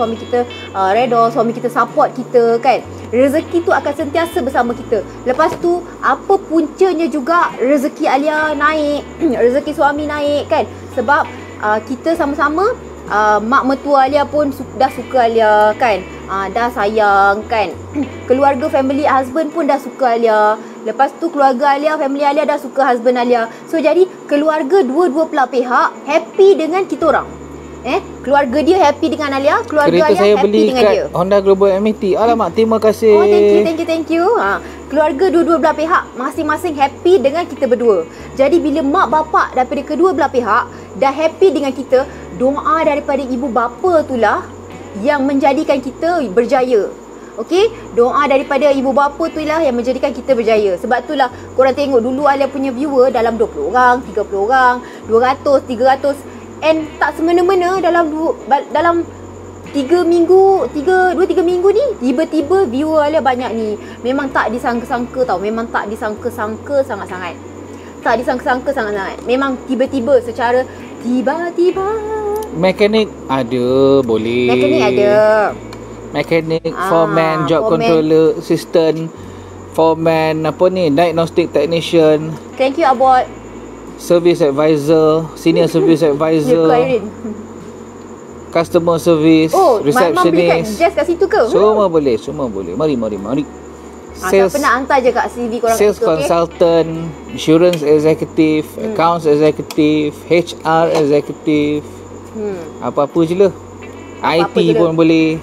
redha, suami kita support kita kan, rezeki tu akan sentiasa bersama kita. Lepas tu apa puncanya juga rezeki Alia naik, rezeki suami naik kan. Sebab kita sama-sama, mak mertua Alia pun dah suka Alia kan, dah sayang kan. Keluarga family husband pun dah suka Alia. Lepas tu keluarga Alia, family Alia dah suka husband Alia. So jadi keluarga dua-dua belah pihak happy dengan kita orang. Keluarga dia happy dengan Alia, keluarga Alia happy dengan dia. Honda Global MT. Alamak, terima kasih. Thank you. Keluarga dua-dua belah pihak masing-masing happy dengan kita berdua. Jadi bila mak bapak daripada kedua belah pihak dah happy dengan kita, doa daripada ibu bapa itulah yang menjadikan kita berjaya. Okey, doa daripada ibu bapa tu lah yang menjadikan kita berjaya. Sebab itulah korang tengok dulu Alia punya viewer dalam 20 orang, 30 orang, 200, 300. And tak semena-mena dalam 2-3 minggu ni tiba-tiba viewer Alia banyak ni. Memang tak disangka-sangka tau. Memang tak disangka-sangka sangat-sangat. Memang tiba-tiba, secara tiba-tiba. Mekanik ada, boleh. Mekanik, foreman, job controller, assistant, foreman, diagnostic technician. Thank you Abot. Service advisor, senior service advisor. Customer service, receptionist. Just kat situ ke? Semua boleh. Mari. Sales, pernah hantar je kat CV korang. Sales consultant, insurance executive, accounts executive, HR executive. Apa-apa je lah. IT pun boleh.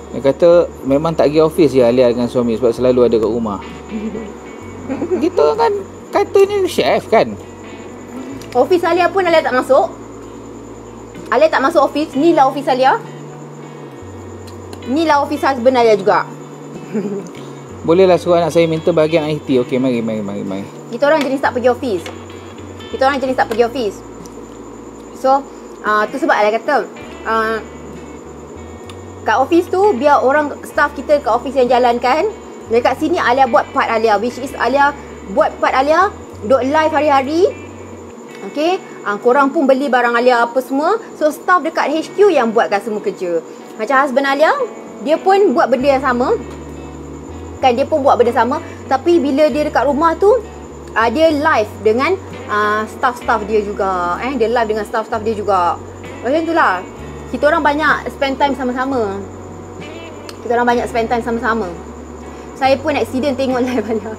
Dia kata memang tak pergi office je Alia dengan suami sebab selalu ada kat rumah. Kita kan katanya chef kan. Office Alia pun Alia tak masuk. Alia tak masuk office. Ni lah office Alia. Ni lah office husband Alia juga. Bolehlah suruh anak saya minta bahagian IT. Okey, mari. Kita orang jenis tak pergi office. So, tu sebab Alia kata kat office tu biar orang staff kita kat office yang jalankan. Dekat sini Alia buat part Alia, which is Alia buat part Alia duk live hari-hari. Okay, korang pun beli barang Alia apa semua. So staff dekat HQ yang buatkan semua kerja. Macam husband Alia, dia pun buat benda yang sama. Kan dia pun buat benda sama, tapi bila dia dekat rumah tu dia live dengan staff-staff dia juga. Dia live dengan staff-staff dia juga. Macam itulah. Kita orang banyak spend time sama-sama. Saya pun accident tengok live Alia.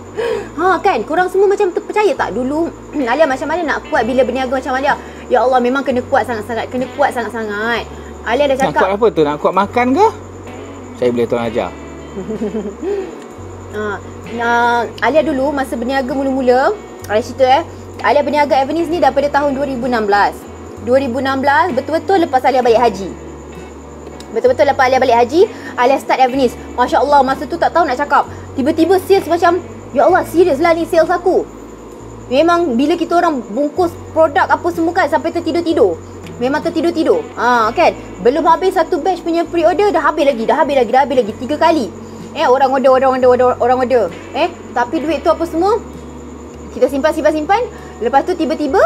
Kan, korang semua macam terpercaya tak dulu Alia macam mana nak kuat bila berniaga macam Alia? Ya Allah, memang kena kuat sangat-sangat. Alia dah cakap. Nak kuat apa tu? Nak kuat makan ke? Saya boleh tolong ajar. Alia dulu masa berniaga mula-mula, Alia cerita Alia berniaga Avenis ni daripada tahun 2016. Betul-betul lepas Alia balik haji. Alia start Avenis. Masya Allah, masa tu tak tahu nak cakap. Tiba-tiba sales macam, ya Allah, serius lah ni sales aku. Memang bila kita orang bungkus produk apa semua kan, sampai tertidur-tidur. Memang tertidur-tidur. Kan? Belum habis satu batch punya pre-order, dah habis lagi 3 kali. Orang order. Tapi duit tu apa semua kita simpan. Lepas tu tiba-tiba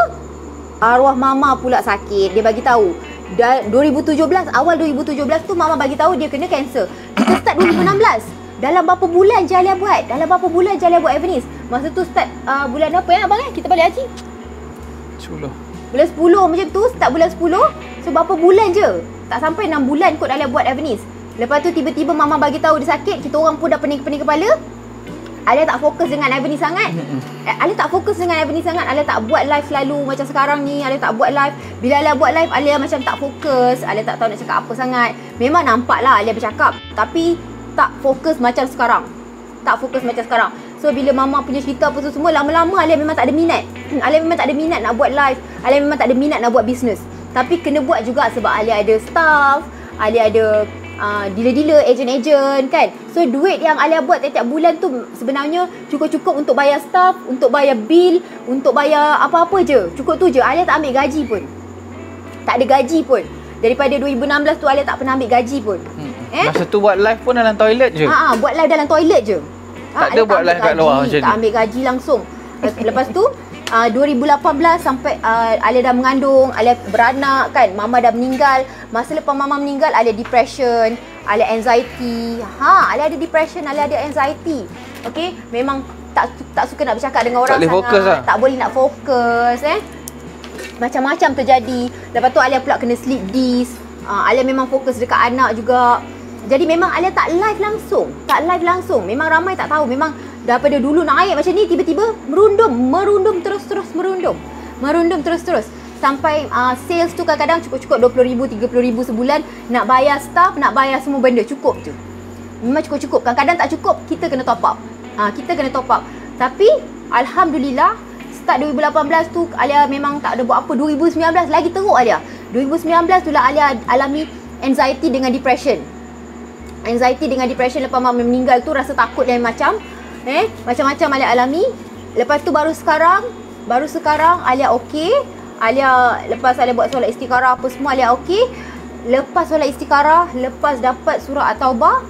arwah mama pula sakit. Dia bagi tahu. 2017, awal 2017 tu mama bagi tahu dia kena kanser. Kita start 2016. Dalam berapa bulan je Alia buat? Avenis. Masa tu start bulan apa abang Kita balik haji 10. Bulan 10 macam tu, start bulan 10. So berapa bulan je? Tak sampai 6 bulan kot Alia buat Avenis. Lepas tu tiba-tiba mama bagi tahu dia sakit. Kita orang pun dah pening-pening kepala. Alia tak fokus dengan Avenis sangat. Alia tak buat live selalu macam sekarang ni. Alia tak buat live. Bila Alia buat live, Alia macam tak fokus. Alia tak tahu nak cakap apa sangat. Memang nampak lah Alia bercakap, tapi tak fokus macam sekarang. So bila mama punya cerita apa tu semua, lama-lama Alia memang tak ada minat. Alia memang tak ada minat nak buat live. Alia memang tak ada minat nak buat bisnes. Tapi kena buat juga sebab Alia ada staff, Alia ada dealer-dealer, ejen-ejen kan. So duit yang Alia buat tiap-tiap bulan tu sebenarnya cukup-cukup untuk bayar staff, untuk bayar bil, untuk bayar apa-apa je. Cukup tu je. Alia tak ambil gaji pun. Tak ada gaji pun. Daripada 2016 tu Alia tak pernah ambil gaji pun. Masa tu buat live pun dalam toilet je. Buat live dalam toilet je. Tak ada buat live kat luar macam ni. Tak ambil gaji langsung. Lepas tu 2018 sampai Alia dah mengandung, Alia beranak kan, mama dah meninggal. Masa lepas mama meninggal, Alia depression, Alia anxiety. Alia ada depression, Alia ada anxiety. Okey, memang tak suka nak bercakap dengan orang sangat. Tak boleh nak fokus macam-macam terjadi. Lepas tu Alia pula kena sleep disc. Alia memang fokus dekat anak juga. Jadi memang Alia tak live langsung. Memang ramai tak tahu. Memang daripada dulu naik macam ni, tiba-tiba merundum terus. Sampai sales tu kadang-kadang cukup-cukup 20,000, 30,000 sebulan. Nak bayar staff, nak bayar semua benda, cukup je. Memang cukup-cukup. Kadang-kadang tak cukup, kita kena top up. Tapi Alhamdulillah, start 2018 tu Alia memang tak ada buat apa. 2019 lagi teruk Alia. 2019 tu lah Alia alami anxiety dengan depression. Lepas mama meninggal tu rasa takut dan macam-macam Alia alami. Lepas tu baru sekarang Alia okey. Lepas Alia buat solat istikharah apa semua, Alia okey. Lepas solat istikharah, lepas dapat surah At-Taubah,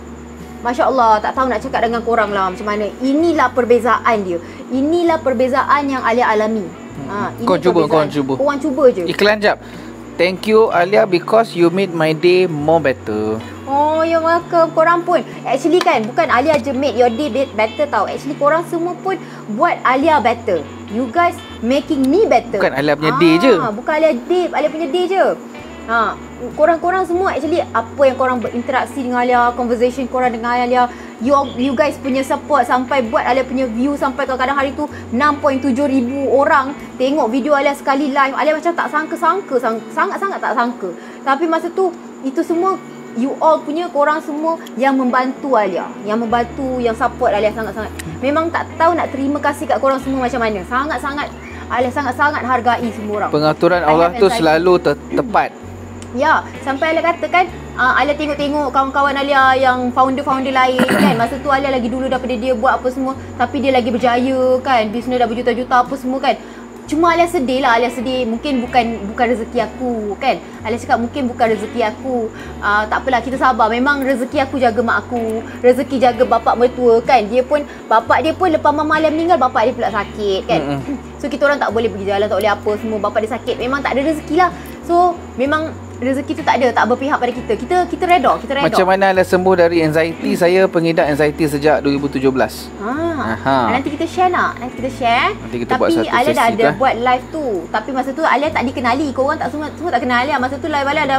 Masya Allah, tak tahu nak cakap dengan korang lah macam mana. Inilah perbezaan dia. Inilah perbezaan yang Alia alami. Korang cuba. Korang cuba je. Iklan jap. Thank you Alia because you made my day more better. Oh, you're welcome. Korang pun actually kan, bukan Alia je made your day better tau. Actually korang semua pun buat Alia better. You guys making me better. Bukan Alia punya day je. Bukan Alia punya day je. Korang-korang semua actually apa yang korang berinteraksi dengan Alia, conversation korang dengan Alia, you guys punya support sampai buat Alia punya view sampai kadang-kadang hari tu 6.7 ribu orang tengok video Alia sekali live. Alia macam tak sangka-sangka, sangat-sangat tak sangka. Tapi masa tu itu semua you all punya, korang semua yang membantu Alia, yang support Alia sangat-sangat. Memang tak tahu nak terima kasih kat korang semua macam mana. Sangat-sangat Alia sangat-sangat hargai semua orang. Pengaturan Allah tu selalu tepat. Ya, sampai Alia kata kan, Alia tengok-tengok kawan-kawan Alia yang founder-founder lain kan. Masa tu Alia lagi dulu daripada dia buat apa semua, tapi dia lagi berjaya kan, bisnes dah berjuta-juta apa semua kan. Cuma Alia sedih lah, mungkin bukan rezeki aku kan. Alia cakap mungkin bukan rezeki aku. Tak apalah, kita sabar. Memang rezeki aku jaga mak aku, rezeki jaga bapak mertua kan. Bapak dia pun lepas mama Alia meninggal, bapak dia pula sakit kan. So kita orang tak boleh pergi jalan, tak boleh apa semua. Bapak dia sakit, memang tak ada rezeki lah. So memang rezeki tu tak ada, tak berpihak pada kita. Kita reda. Macam mana Alia sembuh dari anxiety? Saya pengidap anxiety sejak 2017. Nanti kita share nak. Nanti kita buat satu Alia sesi dah ada buat live tu. Tapi masa tu Alia tak dikenali. Korang tak semua tak kenal Alia. Masa tu live Alia ada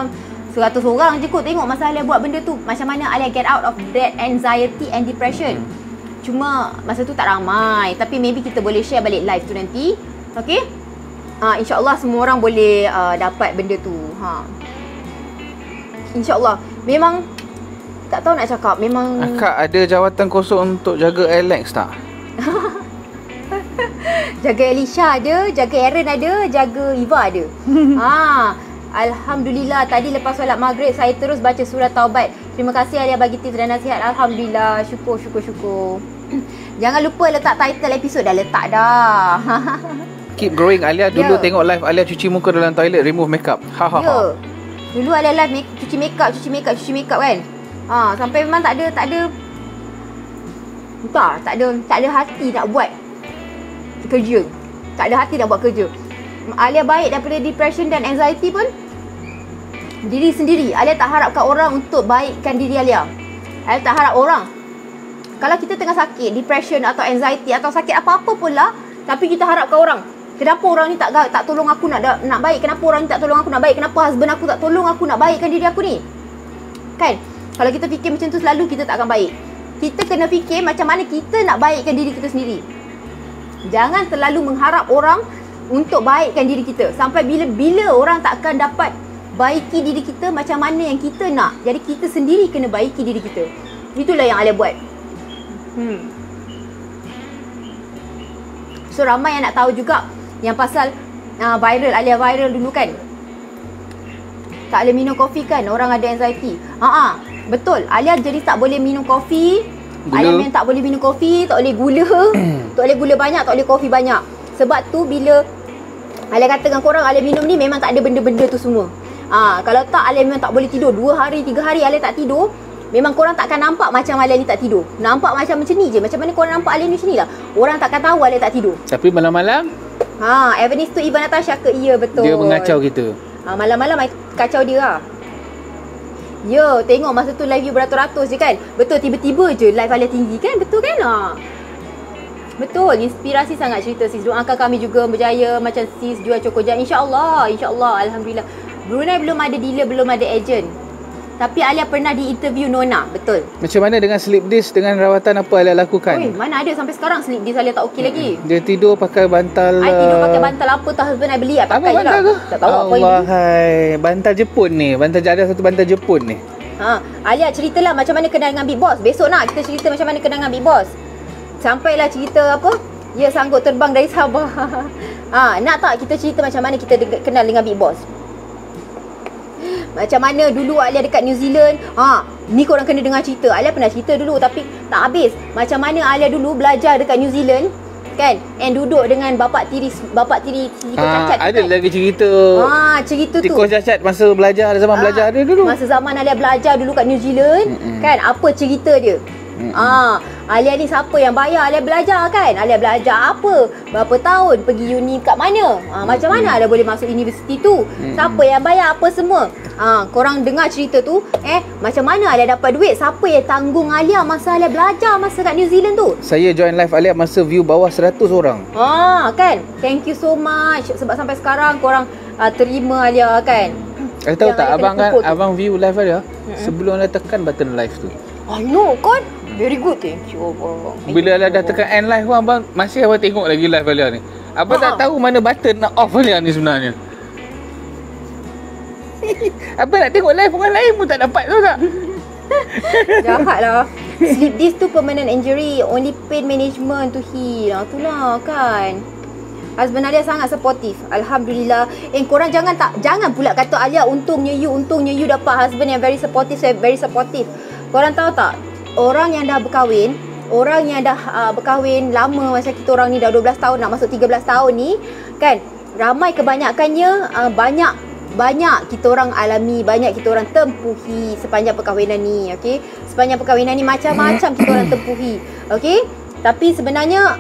100 orang je kot tengok masa Alia buat benda tu. Macam mana Alia get out of that anxiety and depression. Cuma masa tu tak ramai. Tapi maybe kita boleh share balik live tu nanti. Okay? InsyaAllah semua orang boleh dapat benda tu. InsyaAllah. Memang tak tahu nak cakap. Memang Akak ada jawatan kosong untuk jaga Alex tak? Jaga Elisha ada, jaga Aaron ada, jaga Eva ada. Alhamdulillah, tadi lepas solat maghrib saya terus baca surah Taubat. Terima kasih Alia bagi tips dan nasihat. Alhamdulillah, syukur. Jangan lupa letak title episod, dah letak dah. Keep growing. Alia dulu tengok live Alia cuci muka dalam toilet, remove makeup. Dulu Alia live cuci makeup kan. Sampai memang tak ada Entah, tak ada hati nak buat kerja. Tak ada hati nak buat kerja. Alia baik daripada depression dan anxiety pun diri sendiri. Alia tak harapkan orang untuk baikkan diri Alia. Alia tak harap orang. Kalau kita tengah sakit, depression atau anxiety atau sakit apa-apa pun lah, tapi kita harapkan orang, kenapa orang ni tak tolong aku nak baik? Kenapa orang ni tak tolong aku nak baik? Kenapa husband aku tak tolong aku nak baikkan diri aku ni? Kan? Kalau kita fikir macam tu selalu, kita tak akan baik. Kita kena fikir macam mana kita nak baikkan diri kita sendiri. Jangan terlalu mengharap orang untuk baikkan diri kita. Sampai bila orang tak akan dapat baiki diri kita macam mana yang kita nak. Jadi kita sendiri kena baiki diri kita. Itulah yang Alia buat. So ramai yang nak tahu juga yang pasal viral, Alia viral dulu kan. Tak boleh minum kopi kan, orang ada anxiety. Betul, Alia jadi tak boleh minum kopi. Alia memang tak boleh minum kopi, tak boleh gula. Tak boleh gula banyak, tak boleh kopi banyak. Sebab tu bila Alia kata dengan korang, Alia minum ni memang tak ada benda-benda tu semua. Kalau tak, Alia memang tak boleh tidur. 2 hari, 3 hari Alia tak tidur. Memang korang takkan nampak macam Alia ni tak tidur. Nampak macam ni je. Macam mana korang nampak Alia ni macam ni lah. Orang takkan tahu Alia tak tidur. Tapi malam-malam Evanis tu Iban Natasha ke? Ya, betul. Dia mengacau kita. Malam-malam kacau dia lah. Ya, tengok masa tu live view beratus-ratus je kan. Betul, tiba-tiba je live Alia tinggi kan. Betul kan? Betul, inspirasi sangat cerita sis. Doakan kami juga berjaya macam sis jual Cokojan. InsyaAllah, Alhamdulillah. Brunei belum ada dealer, belum ada agent. Tapi Alia pernah di-interview Nona, betul. Macam mana dengan sleep disc, dengan rawatan apa Alia lakukan? Mana ada sampai sekarang sleep disc Alia tak okey lagi. Dia tidur pakai bantal. Tidur pakai bantal apa tu husband I beli pakai je lah. Apa bantal tu? Tak tahu apa Allah hai, bantal Jepun ni. Ada satu bantal Jepun ni. Alia ceritalah macam mana kenal dengan Big Boss. Besok nak kita cerita macam mana kenal dengan Big Boss. Sampailah cerita apa? Dia sanggup terbang dari Sabah. Nak tak kita cerita macam mana kita kenal dengan Big Boss? Macam mana dulu Alia dekat New Zealand. Ni korang kena dengar cerita. Alia pernah cerita dulu tapi tak habis. Macam mana Alia dulu belajar dekat New Zealand kan, and duduk dengan bapak tiri cacat. Ada kan? Lagi cerita. Cerita tu. Tikus cacat masa belajar, zaman belajar dia dulu. Masa zaman Alia belajar dulu kat New Zealand, kan, apa cerita dia? Alia ni siapa yang bayar Alia belajar kan? Alia belajar apa? Berapa tahun? Pergi uni kat mana? Macam mana Alia boleh masuk universiti tu? Siapa yang bayar apa semua? Korang dengar cerita tu, macam mana Alia dapat duit? Siapa yang tanggung Alia masa Alia belajar masa kat New Zealand tu? Saya join live Alia masa view bawah 100 orang. Kan? Thank you so much. Sebab sampai sekarang korang terima Alia kan? Tahu tak abang kan, abang view live Alia sebelum Alia tekan button live tu. No kan? Very good, thank you abang. Bila Alia dah tekan end live pun abang masih abang tengok lagi live Alia ni. Abang tak tahu mana button nak off Alia ni sebenarnya. Abang nak tengok live orang lain pun tak dapat, tahu tak? Jahat lah. Sleep disc tu permanent injury, only pain management to heal. Itulah kan. Husband Alia sangat supportive. Alhamdulillah. Korang jangan pula kata Alia untungnya you dapat husband yang very supportive. Korang tahu tak? Orang yang dah berkahwin lama macam kita orang ni dah 12 tahun nak masuk 13 tahun ni kan, ramai kebanyakannya banyak kita orang alami, banyak kita orang tempuhi sepanjang perkahwinan ni, okey. Sepanjang perkahwinan ni macam-macam kita orang tempuhi, okey. Tapi sebenarnya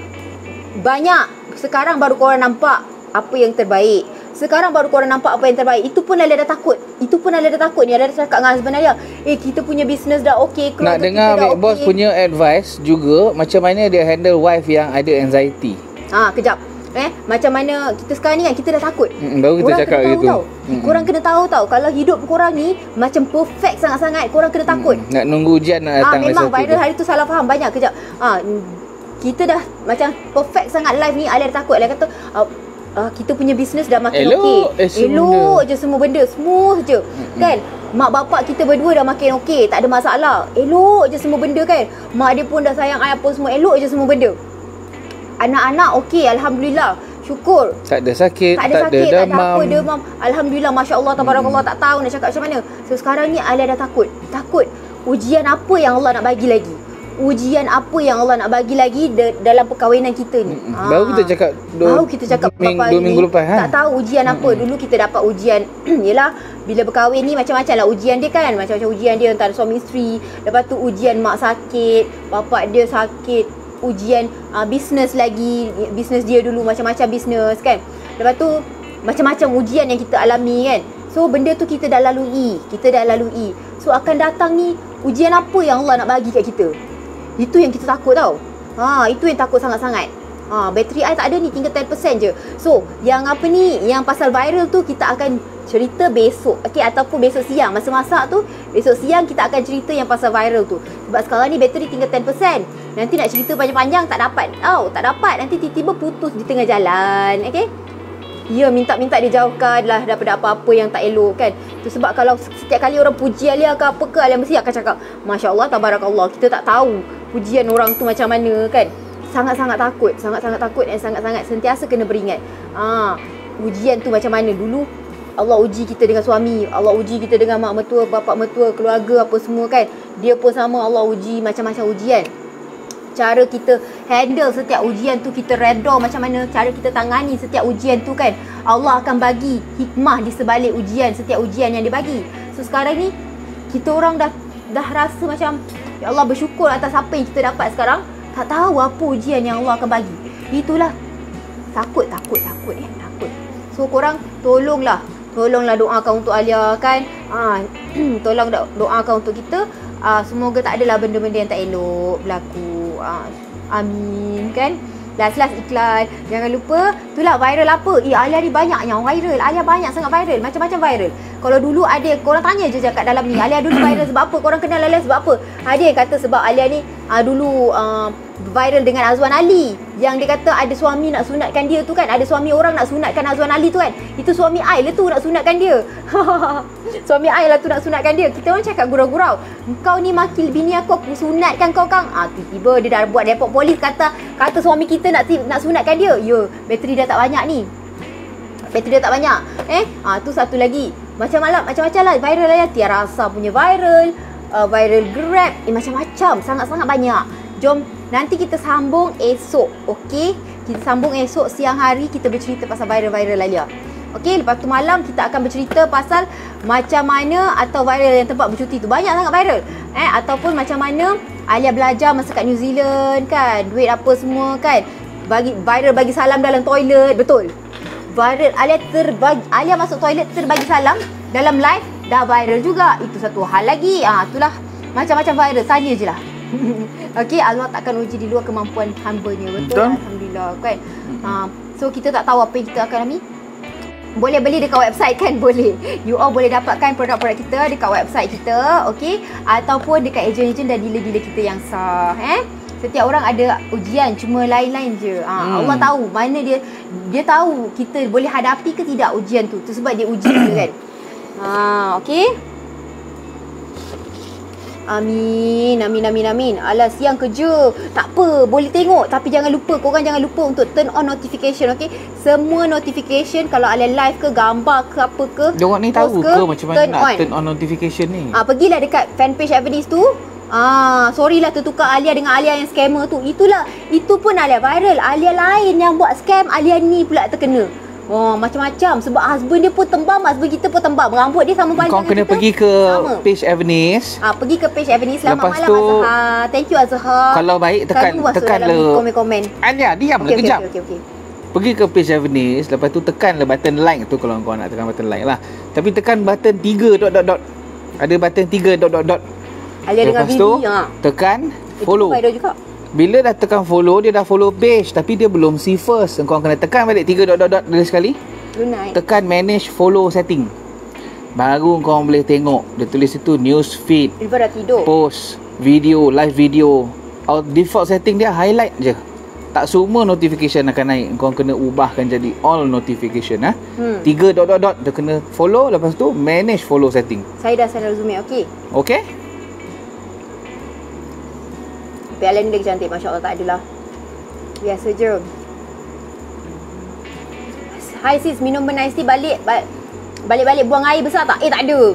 banyak sekarang baru korang nampak apa yang terbaik. Sekarang baru korang nampak apa yang terbaik. Itu pun Alia dah takut. Ni Alia dah cakap dengan husband Alia, kita punya business dah okey. Nak dengar Big Boss punya advice juga macam mana dia handle wife yang ada anxiety. Kejap. Macam mana kita sekarang ni kan, kita dah takut. Baru kita cakap gitu. Korang kena tahu tau, kalau hidup korang ni macam perfect sangat-sangat, korang kena takut. Nak nunggu ujian nak datang. Memang viral hari tu salah faham banyak. Kejap. Kita dah macam perfect sangat live ni, Alia dah takut. Alia kata kita punya bisnes dah makin okey. Elok je semua benda, smooth je. Kan? Mak bapak kita berdua dah makin okey, tak ada masalah. Elok je semua benda kan. Mak dia pun dah sayang I apa semua, elok je semua benda. Anak-anak okey, alhamdulillah. Syukur. Tak ada sakit, tak ada demam. Alhamdulillah, masya-Allah, tabarakallah, tak tahu nak cakap macam mana. So sekarang ni Alia dah takut. Ujian apa yang Allah nak bagi lagi? ujian apa yang Allah nak bagi lagi dalam perkahwinan kita ni. Baru kita cakap baru kita cakap 2 minggu lepas tak tahu ujian apa. Dulu kita dapat ujian yalah, bila berkahwin ni macam-macam lah ujian dia kan. Macam-macam ujian dia antara suami isteri. Lepas tu ujian mak sakit, bapak dia sakit, ujian bisnes lagi, bisnes dia dulu macam-macam bisnes kan. Lepas tu macam-macam ujian yang kita alami kan. So benda tu kita dah lalui. So akan datang ni ujian apa yang Allah nak bagi kat kita. Itu yang kita takut tau. Itu yang takut sangat-sangat. Bateri I tak ada ni, tinggal 10% je. So yang apa ni, yang pasal viral tu kita akan cerita besok, okey, ataupun besok siang masa masak tu. Besok siang kita akan cerita yang pasal viral tu. Sebab sekarang ni bateri tinggal 10%. Nanti nak cerita panjang-panjang tak dapat. Tak dapat. Nanti tiba-tiba putus di tengah jalan. Okey. Ya, minta dia jauhkan lah daripada apa-apa yang tak elok kan. Tu sebab kalau setiap kali orang puji Alia ke apa ke, Alia mesti akan cakap Masya Allah, tabarakallah. Kita tak tahu pujian orang tu macam mana kan. Sangat-sangat takut dan sangat-sangat sentiasa kena beringat. Ujian tu macam mana. Dulu Allah uji kita dengan suami, Allah uji kita dengan mak mertua, bapak mertua, keluarga apa semua kan. Dia pun sama, Allah uji macam-macam ujian. Cara kita handle setiap ujian tu, kita redha macam mana, cara kita tangani setiap ujian tu kan. Allah akan bagi hikmah di sebalik ujian, setiap ujian yang dia bagi. So sekarang ni kita orang dah rasa macam ya Allah, bersyukur atas apa yang kita dapat sekarang. Tak tahu apa ujian yang Allah akan bagi. Itulah takut. So korang tolonglah doakan untuk Alia kan. Tolong doakan untuk kita. Semoga tak adalah benda-benda yang tak elok berlaku. Amin kan. Last iklan. Jangan lupa, itulah viral apa? Alia ni banyak yang viral. Alia banyak sangat viral. Macam-macam viral. Kalau dulu ada, korang tanya je kat dalam ni, Alia dulu viral sebab apa? Korang kenal Alia sebab apa? Ada yang kata sebab Alia ni dulu viral dengan Azwan Ali. Yang dia kata ada suami nak sunatkan dia tu kan. Ada suami orang nak sunatkan Azwan Ali tu kan. Itu suami I lah tu nak sunatkan dia. Suami I lah tu nak sunatkan dia. Kita orang cakap gurau-gurau, kau ni makil bini aku sunatkan kau kang. Tiba-tiba dia dah buat depot polis, kata suami kita nak sunatkan dia. Ya, bateri dah tak banyak ni. Tu satu lagi. Macam-macam lah viral lah ya. Tiara Rasa punya viral, viral Grab, macam-macam, sangat-sangat banyak. Jom nanti kita sambung esok, okey? Kita sambung esok siang hari, kita bercerita pasal viral Alia. Okey, lepas tu malam kita akan bercerita pasal macam mana atau viral yang tempat bercuti tu. Banyak sangat viral. Ataupun macam mana Alia belajar masa kat New Zealand kan, duit apa semua kan. Bagi salam dalam toilet, betul. Viral Alia masuk toilet terbagi salam dalam live, dah viral juga. Itu satu hal lagi. Itulah macam-macam viral, tanya je lah. Okey, Allah takkan uji di luar kemampuan hamba-Nya. Betul? Alhamdulillah kan. So kita tak tahu apa yang kita akan alami. Boleh beli dekat website kan? Boleh. You all boleh dapatkan produk-produk kita dekat website kita, okey? Ataupun dekat ejen-ejen dan dealer-dealer kita yang sah. Setiap orang ada ujian, cuma lain-lain je. Allah tahu mana dia tahu kita boleh hadapi ke tidak ujian tu. Tu sebab dia uji kita kan. Okey? Amin. Alah, siang kerja. Tak apa, boleh tengok. Tapi korang jangan lupa untuk turn on notification, okey? Semua notification, kalau ada live ke, gambar ke, apa ke, diorang ni tahu ke macam mana nak turn on notification ni? Pergilah dekat fanpage Avenis tu. Sorry lah tertukar Alia dengan Alia yang scammer tu. Itu pun Alia viral. Alia lain yang buat scam, Alia ni pula terkena. Macam-macam. Sebab husband dia pun tembam, husband kita pun tembam. Rambut dia sama panjang. Kau kena pergi ke page Avenis. Pergi ke page Avenis. Selamat malam Azhar. Thank you Azhar. Kalau baik tekan le komen. Anya, diamlah kejap. Okay. Pergi ke page Avenis, lepas tu tekan le button like tu kalau kau nak tekan button like lah. Tapi tekan button 3 ... Ada button 3 ... Alia dengan Bibi. Tekan follow. Juga. Bila dah tekan follow, dia dah follow page tapi dia belum see first. Kau kena tekan balik 3 ... dari sekali. Lunai. Tekan manage follow setting. Baru kau boleh tengok. Dia tulis itu news feed. River dah tidur. Post, video, live video. Default setting dia highlight je. Tak semua notification akan naik. Kau kena ubahkan jadi all notification. 3 ... dia kena follow. Lepas tu manage follow setting. Saya dah resume, okey. Okey? Tapi Alan dia cantik, Masya Allah, tak adalah. Biasa je. Hi sis, minum nice tea balik buang air besar tak? Tak ada.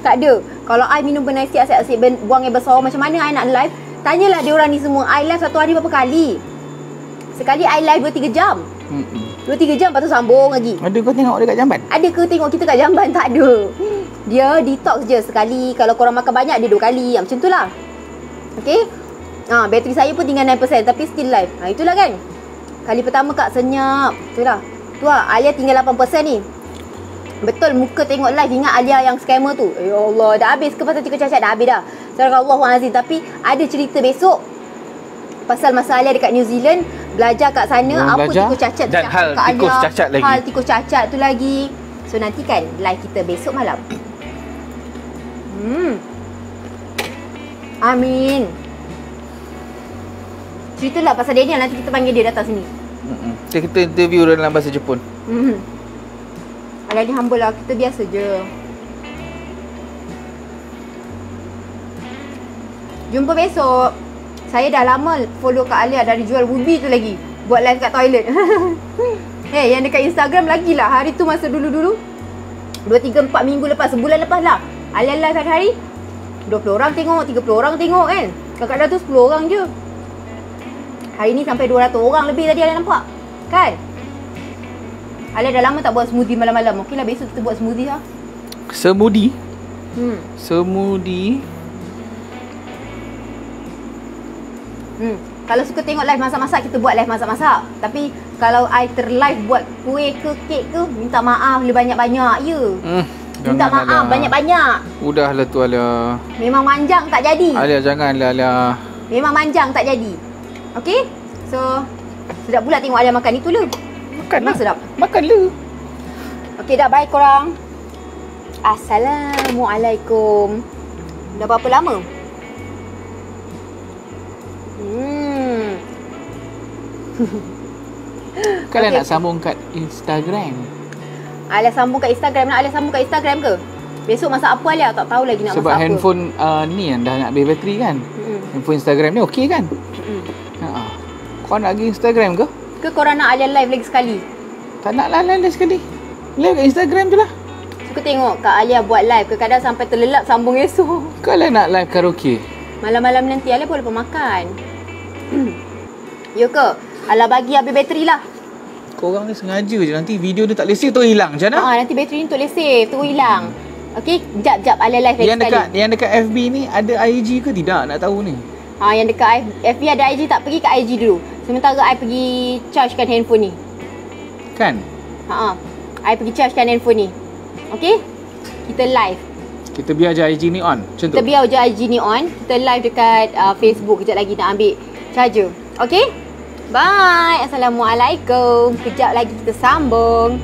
Tak ada. Kalau I minum nice tea asyik-asyik buang air besar, macam mana I nak live? Tanyalah dia orang ni semua, I live satu hari berapa kali? Sekali I live 2-3 jam. 2-3 jam lepas tu sambung lagi. Ada kau tengok dekat jamban? Ada ke tengok kita kat jamban? Tak ada. Dia detox je sekali. Kalau korang makan banyak, dia 2 kali. Macam tu lah. Okay. Bateri saya pun tinggal 9%. Tapi still live. Itulah kan. Kali pertama Kak senyap. Itulah. Tu lah. Alia tinggal 8% ni. Betul muka tengok live. Ingat Alia yang scammer tu. Ya Allah. Dah habis ke pasal tikus cacat? Dah habis dah. Sadaqallahul-Azim. Tapi ada cerita besok. Pasal masa Alia dekat New Zealand, belajar kat sana apa tikus cacat dan hal tikus cacat lagi. Hal tikus cacat tu lagi. So nanti kan live kita besok malam. Amin. Ceritalah pasal Daniel, nanti kita panggil dia datang sini. Kita interview dia dalam bahasa Jepun. Alah ni humble lah, kita biasa je. Jumpa besok. Saya dah lama follow Kak Alia dari jual ubi tu lagi. Buat live kat toilet. Yang dekat Instagram lagi lah. Hari tu masa dulu-dulu 2, 3, 4 minggu lepas, sebulan lepas lah. Alia live hari 20 orang tengok, 30 orang tengok kan. Kadang-kadang tu 10 orang je. Hari ni sampai 200 orang lebih tadi Alia nampak. Kan? Alia dah lama tak buat smoothie malam-malam. Okey lah, besok kita buat smoothie lah. Smoothie? Smoothie. Kalau suka tengok live masak-masak, kita buat live masak-masak. Tapi kalau I terlive buat kuih ke kek ke, minta maaf le banyak-banyak je. Minta maaf banyak-banyak. Udahlah tu Alia. Memang manjang tak jadi. Alia janganlah Alia. Memang manjang tak jadi. Okey? So sedap pula tengok Alia makan itu le. Makanlah. Sedap. Makanlah. Okey dah, bye korang. Assalamualaikum. Dah berapa lama? Kalian nak sambung kat Instagram? Alia sambung kat Instagram. Nak Alia sambung kat Instagram ke? Besok masak apa Alia? Tak tahu lagi nak sebab masak apa. Sebab handphone ni yang dah nak habis bateri kan. Handphone Instagram ni okey kan? Kau nak pergi Instagram ke? Ke korang nak Alia live lagi sekali? Tak nak lah live sekali. Live kat Instagram je lah. Suka tengok Kak Alia buat live. Kadang-kadang sampai terlelap sambung esok. Kalau nak live karaoke? Malam-malam nanti Alia boleh makan. Ya ke? Alah bagi habis bateri lah. Korang ni sengaja je. Nanti video dia tak boleh save tu hilang macam mana? Nanti bateri ni tak boleh save. Tu hilang. Okey, jap Alia live lagi sekali. Yang dekat FB ni ada IG ke tidak? Nak tahu ni. Yang dekat FB ada IG tak? Pergi kat IG dulu. Sementara I pergi chargekan handphone ni. Kan? I pergi chargekan handphone ni. Okey? Kita live. Kita biar je IG ni on. Macam tu. Kita biar je IG ni on. Kita live dekat Facebook. Kejap lagi nak ambil charger. Okey? Bye. Assalamualaikum. Kejap lagi kita sambung.